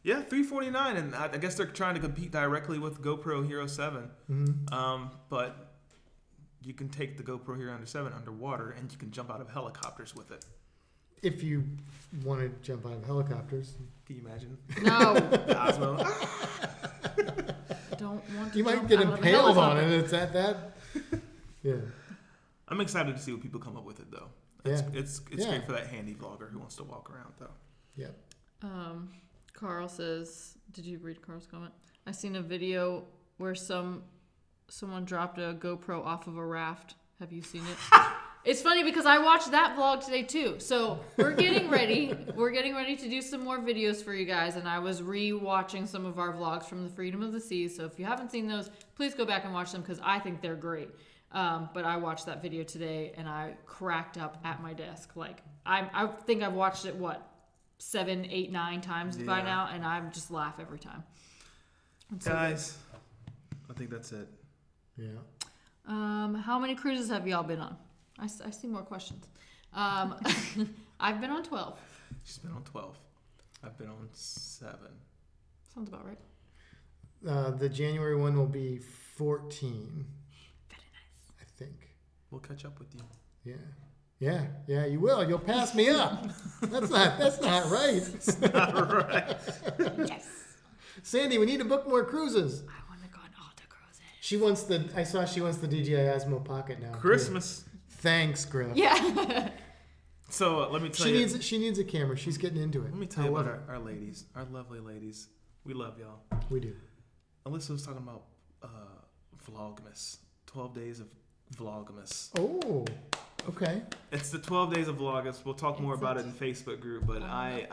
Yeah, $349, and I guess they're trying to compete directly with GoPro Hero 7. But you can take the GoPro Hero 7 underwater, and you can jump out of helicopters with it. If you want to jump out of helicopters. Can you imagine? No. Osmo. Don't want to You might jump get out of a impaled on helicopter. it. It's at that. Yeah. I'm excited to see what people come up with it, though. It's great for that handy vlogger who wants to walk around, though. Yeah. Carl says, did you read Carl's comment? I seen a video where someone dropped a GoPro off of a raft. Have you seen it? It's funny because I watched that vlog today too. So we're getting ready. We're getting ready to do some more videos for you guys. And I was re-watching some of our vlogs from the Freedom of the Seas. So if you haven't seen those, please go back and watch them because I think they're great. But I watched that video today and I cracked up at my desk. Like I think I've watched it 7, 8, 9 times by now, and I just laugh every time. Guys, I think that's it. Yeah. How many cruises have y'all been on? I see more questions. I've been on 12. She's been on 12. I've been on 7. Sounds about right. The January one will be 14. Very nice. I think. We'll catch up with you. Yeah. Yeah, you will. You'll pass me up. That's not right. That's not right. Yes. Sandy, we need to book more cruises. I want to go on all the cruises. She wants the DJI Osmo Pocket now. Christmas. Too. Thanks, Griff. Yeah. So let me tell you. She needs a camera. She's getting into it. Let me tell you about our ladies, our lovely ladies. We love y'all. We do. Alyssa was talking about Vlogmas. 12 days of Vlogmas. Oh, okay. It's the 12 days of Vlogmas. We'll talk more about it in Facebook group, but I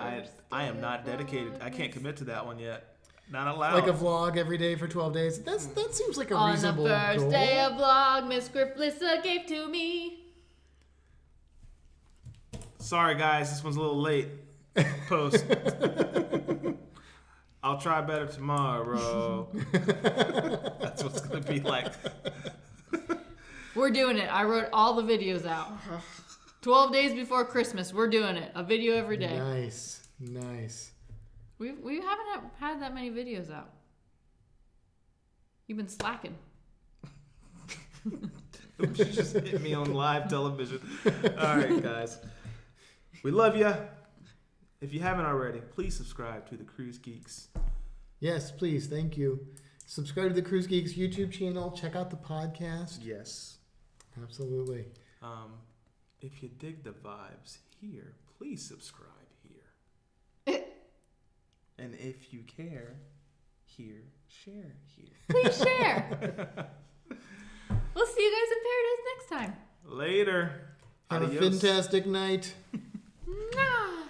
am not dedicated. I can't commit to that one yet. Not allowed. Like a vlog every day for 12 days. That seems like a reasonable goal. On the first day of Vlogmas, Griff Lissa gave to me. Sorry, guys. This one's a little late. Post. I'll try better tomorrow. That's what it's going to be like. We're doing it. I wrote all the videos out. 12 days before Christmas, we're doing it. A video every day. Nice. We haven't had that many videos out. You've been slacking. She just hit me on live television. All right, guys. We love you. If you haven't already, please subscribe to the Cruise Geeks. Yes, please. Thank you. Subscribe to the Cruise Geeks YouTube channel. Check out the podcast. Yes. Absolutely. If you dig the vibes here, please subscribe here. And if you care, share here. Please share. We'll see you guys in paradise next time. Later. Have Adios. a fantastic night. Mwah.